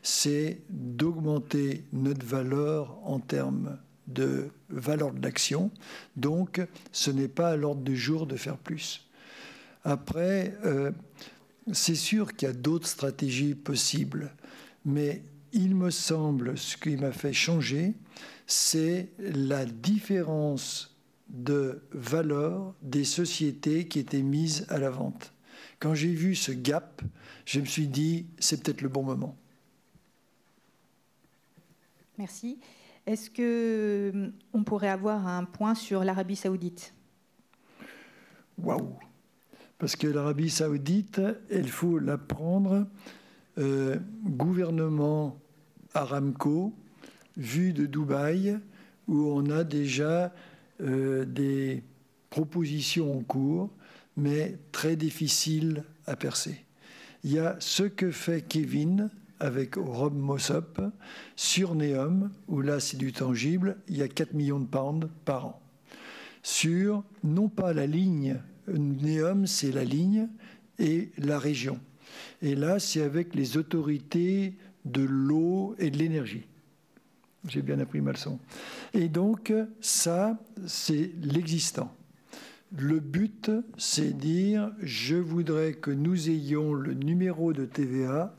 c'est d'augmenter notre valeur en termes de valeur de l'action. Donc, ce n'est pas à l'ordre du jour de faire plus. Après, c'est sûr qu'il y a d'autres stratégies possibles, mais il me semble, ce qui m'a fait changer, c'est la différence de valeur des sociétés qui étaient mises à la vente. Quand j'ai vu ce gap, je me suis dit, c'est peut-être le bon moment. Merci. Est-ce qu'on pourrait avoir un point sur l'Arabie Saoudite ? Waouh! Parce que l'Arabie saoudite, il faut la prendre, gouvernement Aramco, vue de Dubaï, où on a déjà des propositions en cours, mais très difficiles à percer. Il y a ce que fait Kevin avec Rob Mossop sur Neom, où là c'est du tangible, il y a 4 millions de pounds par an. Sur, non pas la ligne, Neom c'est la ligne et la région. Et là c'est avec les autorités de l'eau et de l'énergie. J'ai bien appris ma leçon. Et donc ça c'est l'existant. Le but, c'est dire, je voudrais que nous ayons le numéro de TVA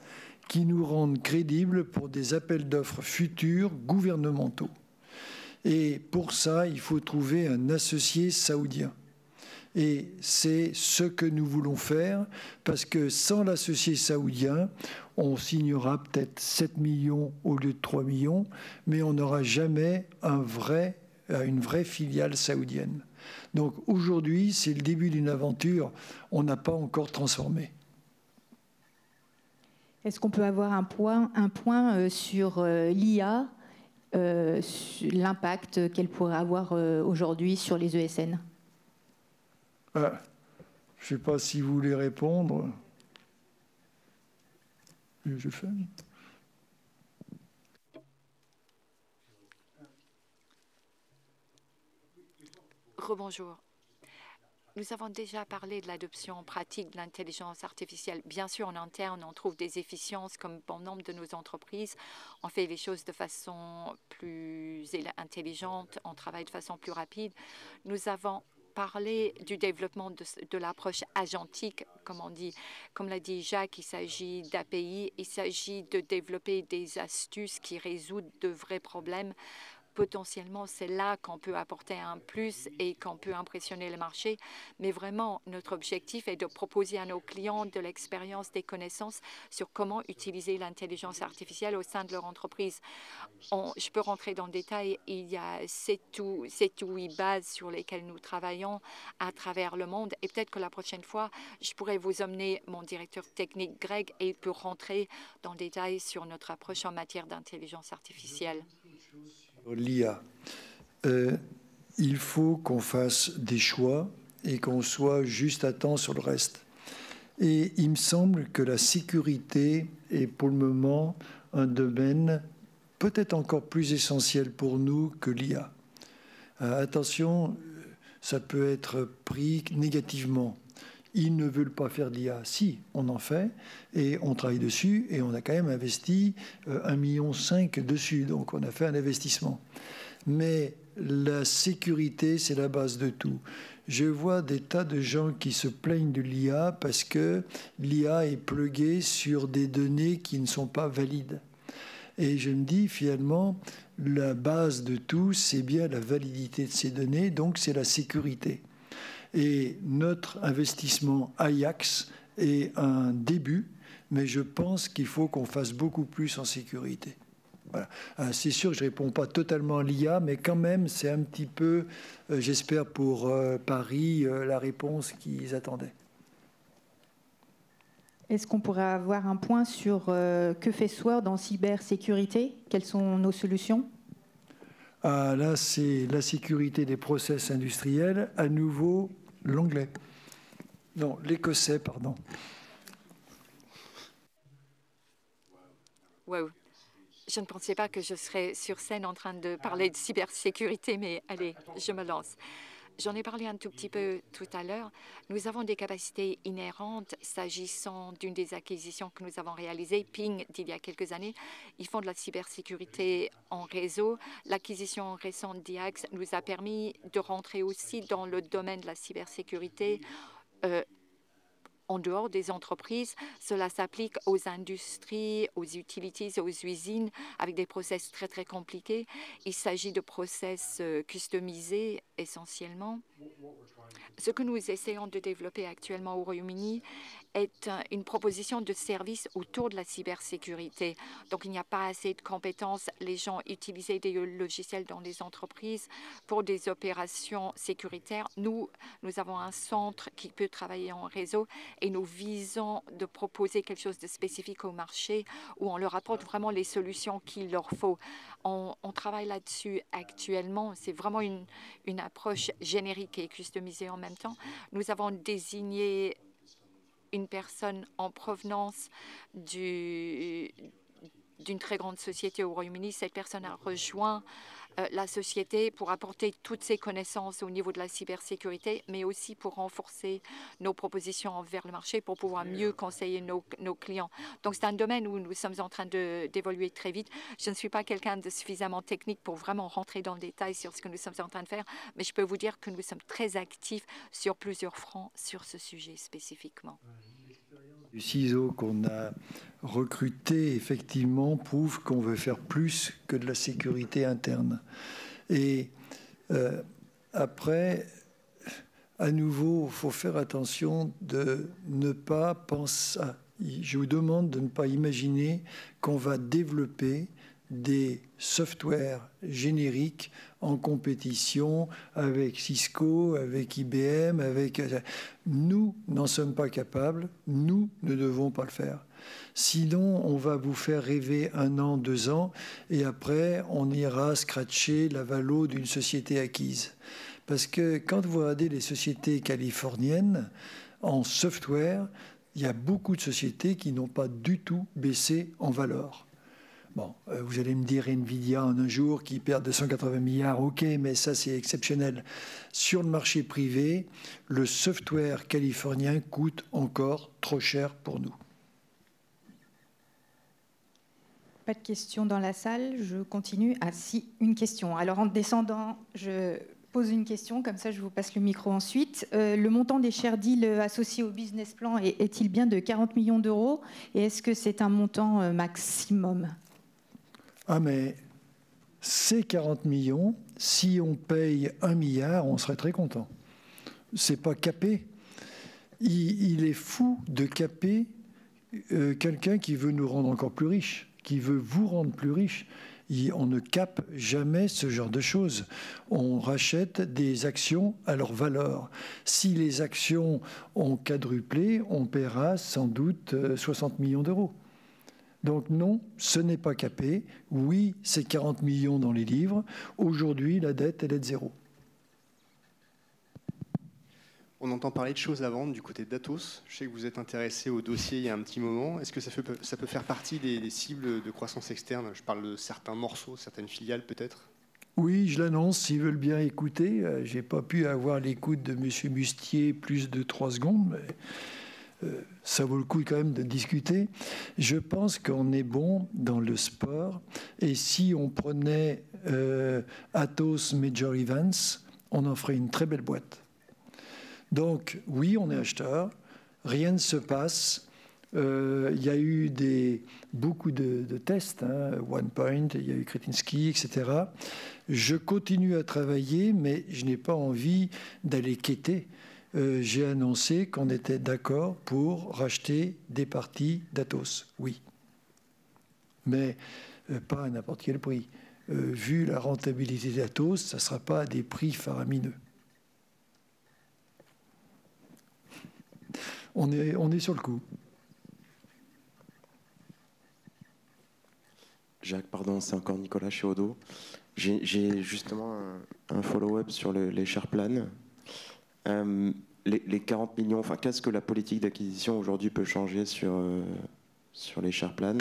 qui nous rende crédibles pour des appels d'offres futurs gouvernementaux. Et pour ça, il faut trouver un associé saoudien. Et c'est ce que nous voulons faire, parce que sans l'associé saoudien, on signera peut-être 7 millions au lieu de 3 millions, mais on n'aura jamais une vraie filiale saoudienne. Donc aujourd'hui, c'est le début d'une aventure. On n'a pas encore transformé. Est-ce qu'on peut avoir un point sur l'IA, l'impact qu'elle pourrait avoir aujourd'hui sur les ESN? Je ne sais pas si vous voulez répondre. Je fais. Rebonjour. Nous avons déjà parlé de l'adoption pratique de l'intelligence artificielle. Bien sûr, en interne, on trouve des efficiences comme bon nombre de nos entreprises. On fait les choses de façon plus intelligente, on travaille de façon plus rapide. Nous avons parlé du développement de l'approche agentique, comme on dit. Comme l'a dit Jacques, il s'agit d'API, il s'agit de développer des astuces qui résoudent de vrais problèmes. Potentiellement, c'est là qu'on peut apporter un plus et qu'on peut impressionner le marché. Mais vraiment, notre objectif est de proposer à nos clients de l'expérience, des connaissances sur comment utiliser l'intelligence artificielle au sein de leur entreprise. Je peux rentrer dans le détail. Il y a 7 ou 8 bases sur lesquelles nous travaillons à travers le monde. Et peut-être que la prochaine fois, je pourrais vous emmener mon directeur technique, Greg, et il peut rentrer dans le détail sur notre approche en matière d'intelligence artificielle. L'IA. Il faut qu'on fasse des choix et qu'on soit juste à temps sur le reste. Et il me semble que la sécurité est pour le moment un domaine peut-être encore plus essentiel pour nous que l'IA. Attention, ça peut être pris négativement. Ils ne veulent pas faire d'IA. Si, on en fait et on travaille dessus et on a quand même investi 1,5 million dessus. Donc, on a fait un investissement. Mais la sécurité, c'est la base de tout. Je vois des tas de gens qui se plaignent de l'IA parce que l'IA est pluguée sur des données qui ne sont pas valides. Et je me dis, finalement, la base de tout, c'est bien la validité de ces données, donc c'est la sécurité. Et notre investissement Ajax est un début, mais je pense qu'il faut qu'on fasse beaucoup plus en sécurité. Voilà. C'est sûr que je ne réponds pas totalement à l'IA, mais quand même, c'est un petit peu, j'espère pour Paris, la réponse qu'ils attendaient. Est-ce qu'on pourrait avoir un point sur que fait Sword en cybersécurité? Quelles sont nos solutions? Là, c'est la sécurité des process industriels. À nouveau, l'anglais. Non, l'écossais, pardon. Wow. Je ne pensais pas que je serais sur scène en train de parler de cybersécurité, mais allez, je me lance. J'en ai parlé un tout petit peu tout à l'heure. Nous avons des capacités inhérentes s'agissant d'une des acquisitions que nous avons réalisées, Ping, d'il y a quelques années. Ils font de la cybersécurité en réseau. L'acquisition récente d'Iax nous a permis de rentrer aussi dans le domaine de la cybersécurité en dehors des entreprises. Cela s'applique aux industries, aux utilities, aux usines, avec des process très, très compliqués. Il s'agit de process customisés essentiellement. Ce que nous essayons de développer actuellement au Royaume-Uni est une proposition de service autour de la cybersécurité. Donc, il n'y a pas assez de compétences. Les gens utilisaient des logiciels dans les entreprises pour des opérations sécuritaires. Nous avons un centre qui peut travailler en réseau et nous visons de proposer quelque chose de spécifique au marché où on leur apporte vraiment les solutions qu'il leur faut. On travaille là-dessus actuellement. C'est vraiment une approche générique et customisée en même temps. Nous avons désigné une personne en provenance d'une très grande société au Royaume-Uni. Cette personne a rejoint la société pour apporter toutes ses connaissances au niveau de la cybersécurité, mais aussi pour renforcer nos propositions envers le marché, pour pouvoir mieux conseiller nos clients. Donc, c'est un domaine où nous sommes en train d'évoluer très vite. Je ne suis pas quelqu'un de suffisamment technique pour vraiment rentrer dans le détail sur ce que nous sommes en train de faire, mais je peux vous dire que nous sommes très actifs sur plusieurs fronts sur ce sujet spécifiquement. Du CISO qu'on a recruté, effectivement, prouve qu'on veut faire plus que de la sécurité interne. Et après, à nouveau, il faut faire attention de ne pas penser... Je vous demande de ne pas imaginer qu'on va développer des softwares génériques en compétition avec Cisco, avec IBM, avec... Nous n'en sommes pas capables, nous ne devons pas le faire. Sinon, on va vous faire rêver 1 an, 2 ans, et après, on ira scratcher la valo d'une société acquise. Parce que quand vous regardez les sociétés californiennes, en software, il y a beaucoup de sociétés qui n'ont pas du tout baissé en valeur. Bon, vous allez me dire Nvidia en un jour qui perd 280 milliards, ok, mais ça c'est exceptionnel. Sur le marché privé, le software californien coûte encore trop cher pour nous. Pas de questions dans la salle, je continue. Ah si, une question. Alors en descendant, je pose une question, comme ça je vous passe le micro ensuite. Le montant des share deals associés au business plan est-il bien de 40 millions d'euros? Et est-ce que c'est un montant maximum? Ah mais ces 40 millions, si on paye 1 milliard, on serait très content. C'est pas capé. Il est fou de caper quelqu'un qui veut nous rendre encore plus riches, qui veut vous rendre plus riches. On ne capte jamais ce genre de choses. On rachète des actions à leur valeur. Si les actions ont quadruplé, on paiera sans doute 60 millions d'euros. Donc non, ce n'est pas capé. Oui, c'est 40 millions dans les livres. Aujourd'hui, la dette, elle est de 0. On entend parler de choses à vendre du côté d'Atos. Je sais que vous êtes intéressé au dossier il y a un petit moment. Est-ce que ça peut faire partie des cibles de croissance externe? Je parle de certains morceaux, certaines filiales peut-être. Oui, je l'annonce, s'ils veulent bien écouter. Je n'ai pas pu avoir l'écoute de M. Mustier plus de 3 secondes, mais ça vaut le coup quand même de discuter. Je pense qu'on est bon dans le sport. Et si on prenait Atos Major Events, on en ferait une très belle boîte. Donc, oui, on est acheteur, rien ne se passe. Il y a eu beaucoup de tests, hein, OnePoint, il y a eu Kretinsky, etc. Je continue à travailler, mais je n'ai pas envie d'aller quêter. J'ai annoncé qu'on était d'accord pour racheter des parties d'Atos, oui. Mais pas à n'importe quel prix. Vu la rentabilité d'Atos, ça ne sera pas à des prix faramineux. On est sur le coup. Jacques, pardon, c'est encore Nicolas chez Odo. J'ai justement un follow-up sur les share plans. Les 40 millions, enfin, qu'est-ce que la politique d'acquisition aujourd'hui peut changer sur les share plans,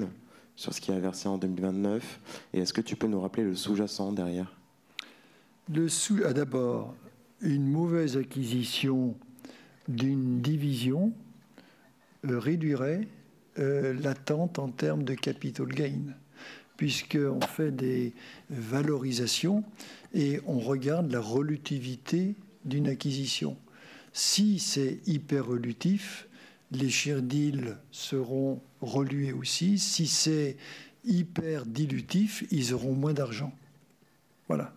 sur ce qui est versé en 2029? Et est-ce que tu peux nous rappeler le sous-jacent derrière? D'abord, une mauvaise acquisition d'une division réduirait l'attente en termes de capital gain, puisqu'on fait des valorisations et on regarde la relativité d'une acquisition. Si c'est hyper relutif, les share deals seront relués aussi. Si c'est hyper dilutif, ils auront moins d'argent. Voilà.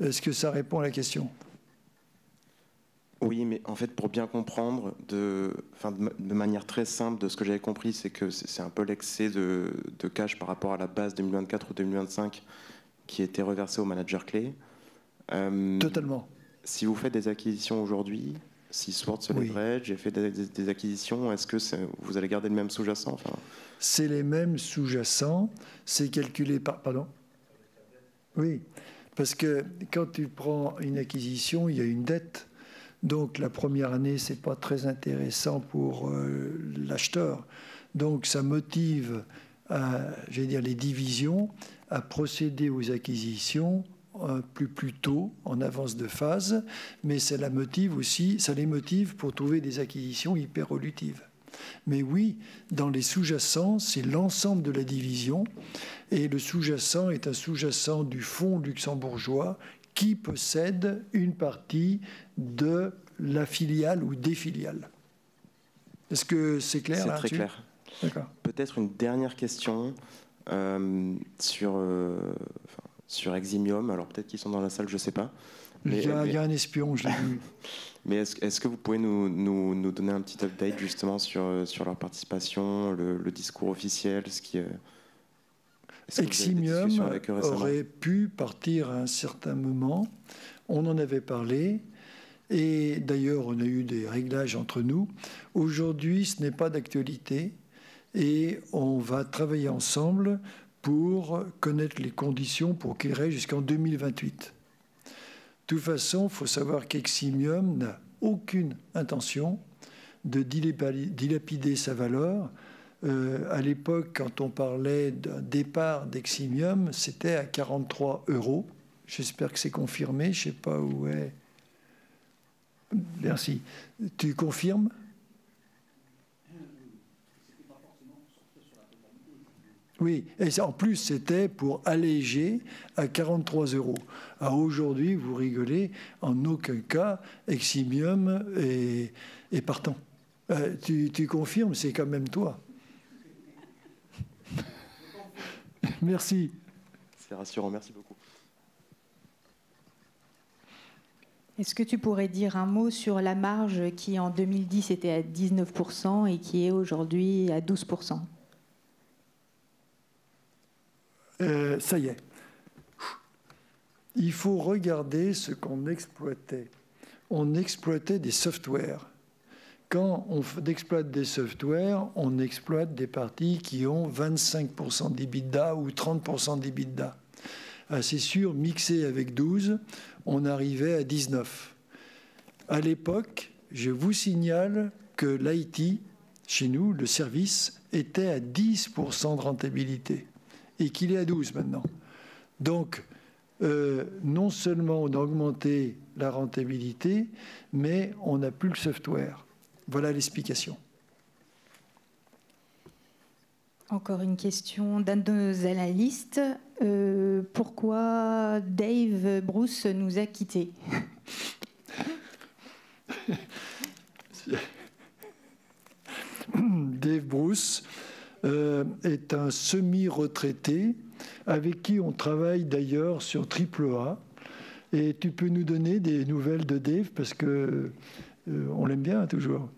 Est-ce que ça répond à la question ? Oui, mais en fait, pour bien comprendre, de manière très simple, de ce que j'avais compris, c'est que c'est un peu l'excès de cash par rapport à la base 2024 ou 2025 qui était reversé au manager clé. Totalement. Si vous faites des acquisitions aujourd'hui, si Sword se leverage, j'ai fait des acquisitions, est-ce que vous allez garder le même sous-jacent C'est les mêmes sous-jacents, c'est calculé par... Pardon ? Oui, parce que quand tu prends une acquisition, il y a une dette. Donc la première année, ce n'est pas très intéressant pour l'acheteur. Donc ça motive, les divisions à procéder aux acquisitions plus tôt, en avance de phase, mais ça les motive pour trouver des acquisitions hyper-relutives. Mais oui, dans les sous-jacents, c'est l'ensemble de la division, et le sous-jacent est un sous-jacent du fonds luxembourgeois qui possède une partie de la filiale ou des filiales. Est-ce que c'est clair? C'est très clair. D'accord. Peut-être une dernière question sur Eximium. Alors peut-être qu'ils sont dans la salle, je ne sais pas. Il y a un espion, je l'ai vu. Mais est-ce que vous pouvez nous donner un petit update justement sur leur participation, le discours officiel, Eximium aurait pu partir à un certain moment. On en avait parlé. Et d'ailleurs, on a eu des réglages entre nous. Aujourd'hui, ce n'est pas d'actualité. Et on va travailler ensemble pour connaître les conditions pour qu'il reste jusqu'en 2028. De toute façon, il faut savoir qu'Eximium n'a aucune intention de dilapider sa valeur. À l'époque, quand on parlait d'un départ d'Eximium, c'était à 43 €. J'espère que c'est confirmé. Je ne sais pas où est... Merci. Tu confirmes? Oui, et en plus, c'était pour alléger à 43 €. Alors aujourd'hui, vous rigolez, en aucun cas, Eximium est partant. Tu confirmes, c'est quand même toi. Merci. C'est rassurant, merci beaucoup. Est-ce que tu pourrais dire un mot sur la marge qui, en 2010, était à 19% et qui est aujourd'hui à 12%? Ça y est. Il faut regarder ce qu'on exploitait. On exploitait des softwares. Quand on exploite des softwares, on exploite des parties qui ont 25% d'EBITDA ou 30% d'EBITDA. C'est sûr, mixé avec 12, on arrivait à 19. À l'époque, je vous signale que l'IT, chez nous, le service, était à 10% de rentabilité et qu'il est à 12 maintenant. Donc, non seulement on a augmenté la rentabilité, mais on n'a plus le software. Voilà l'explication. Encore une question d'un de nos analystes. Pourquoi Dave Bruce nous a quittés? Dave Bruce est un semi-retraité avec qui on travaille d'ailleurs sur AAA. Et tu peux nous donner des nouvelles de Dave parce que on l'aime bien toujours.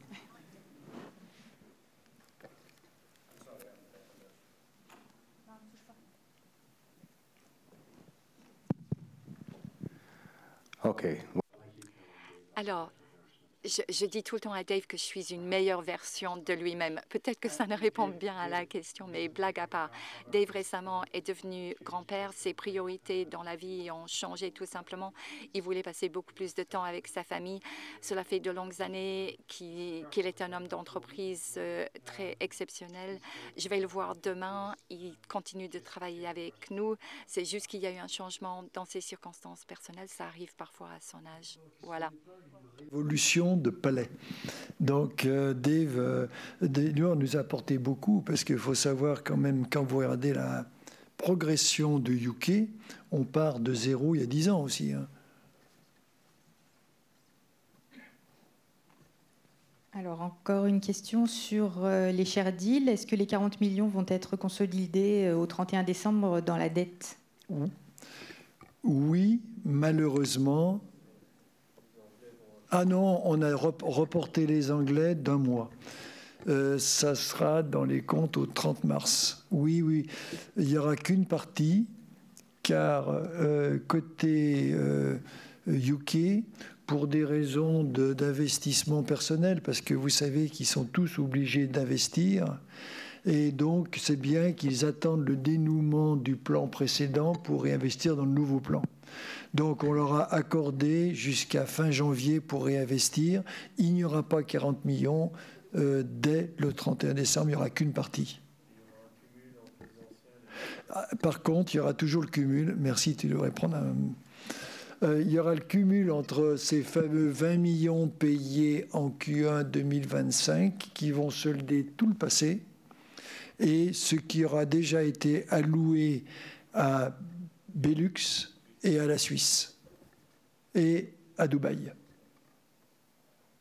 OK. Alors, je dis tout le temps à Dave que je suis une meilleure version de lui-même. Peut-être que ça ne répond bien à la question, mais blague à part. Dave récemment est devenu grand-père. Ses priorités dans la vie ont changé tout simplement. Il voulait passer beaucoup plus de temps avec sa famille. Cela fait de longues années qu'il est un homme d'entreprise très exceptionnel. Je vais le voir demain. Il continue de travailler avec nous. C'est juste qu'il y a eu un changement dans ses circonstances personnelles. Ça arrive parfois à son âge. Voilà. Évolution de palais. Donc Dave nous a apporté beaucoup parce qu'il faut savoir quand même, quand vous regardez la progression de UK, on part de zéro il y a 10 ans aussi. Hein. Alors encore une question sur les share deals. Est-ce que les 40 millions vont être consolidés au 31 décembre dans la dette? Oui, malheureusement. Ah non, on a reporté les Anglais d'un mois. Ça sera dans les comptes au 30 mars. Oui, oui. Il n'y aura qu'une partie, car côté UK, pour des raisons d'investissement personnel, parce que vous savez qu'ils sont tous obligés d'investir, et donc c'est bien qu'ils attendent le dénouement du plan précédent pour réinvestir dans le nouveau plan. Donc on leur a accordé jusqu'à fin janvier pour réinvestir. Il n'y aura pas 40 millions dès le 31 décembre, il n'y aura qu'une partie. Par contre, il y aura toujours le cumul. Merci, tu devrais prendre un... il y aura le cumul entre ces fameux 20 millions payés en Q1 2025 qui vont solder tout le passé et ce qui aura déjà été alloué à Belux et à la Suisse et à Dubaï.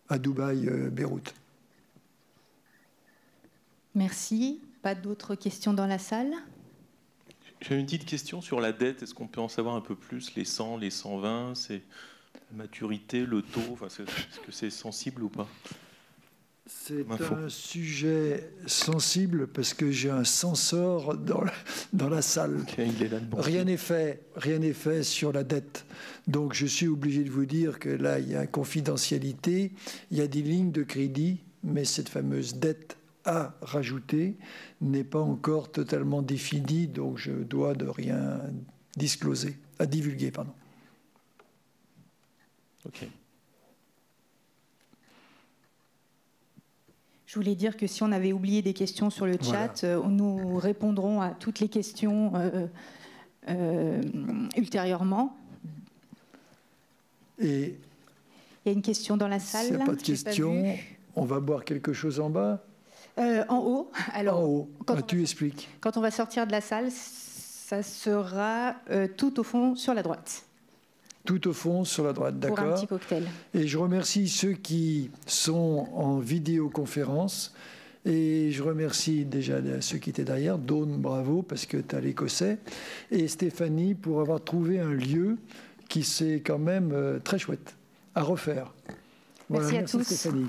À Dubaï, Beyrouth. Merci. Pas d'autres questions dans la salle ? J'ai une petite question sur la dette. Est-ce qu'on peut en savoir un peu plus? Les 100, les 120, c'est la maturité, le taux, enfin, est-ce que c'est sensible ou pas? C'est un sujet sensible parce que j'ai un censeur dans la salle. Okay, il est là, rien n'est fait sur la dette. Donc je suis obligé de vous dire que là, il y a une confidentialité, il y a des lignes de crédit, mais cette fameuse dette à rajouter n'est pas encore totalement définie, donc je dois de rien divulguer. Pardon. Ok. Je voulais dire que si on avait oublié des questions sur le chat, nous répondrons à toutes les questions ultérieurement. Et il y a une question dans la salle. S'il n'y a pas de questions, on va boire quelque chose en bas. En haut. Alors, en haut. Tu expliques. Quand on va sortir de la salle, ça sera tout au fond sur la droite. Tout au fond sur la droite, d'accord. Pour un petit cocktail. Et je remercie ceux qui sont en vidéoconférence. Et je remercie déjà ceux qui étaient derrière. Dawn, bravo, parce que tu as l'écossais. Et Stéphanie, pour avoir trouvé un lieu qui c'est quand même très chouette à refaire. Voilà, merci à tous. Stéphanie.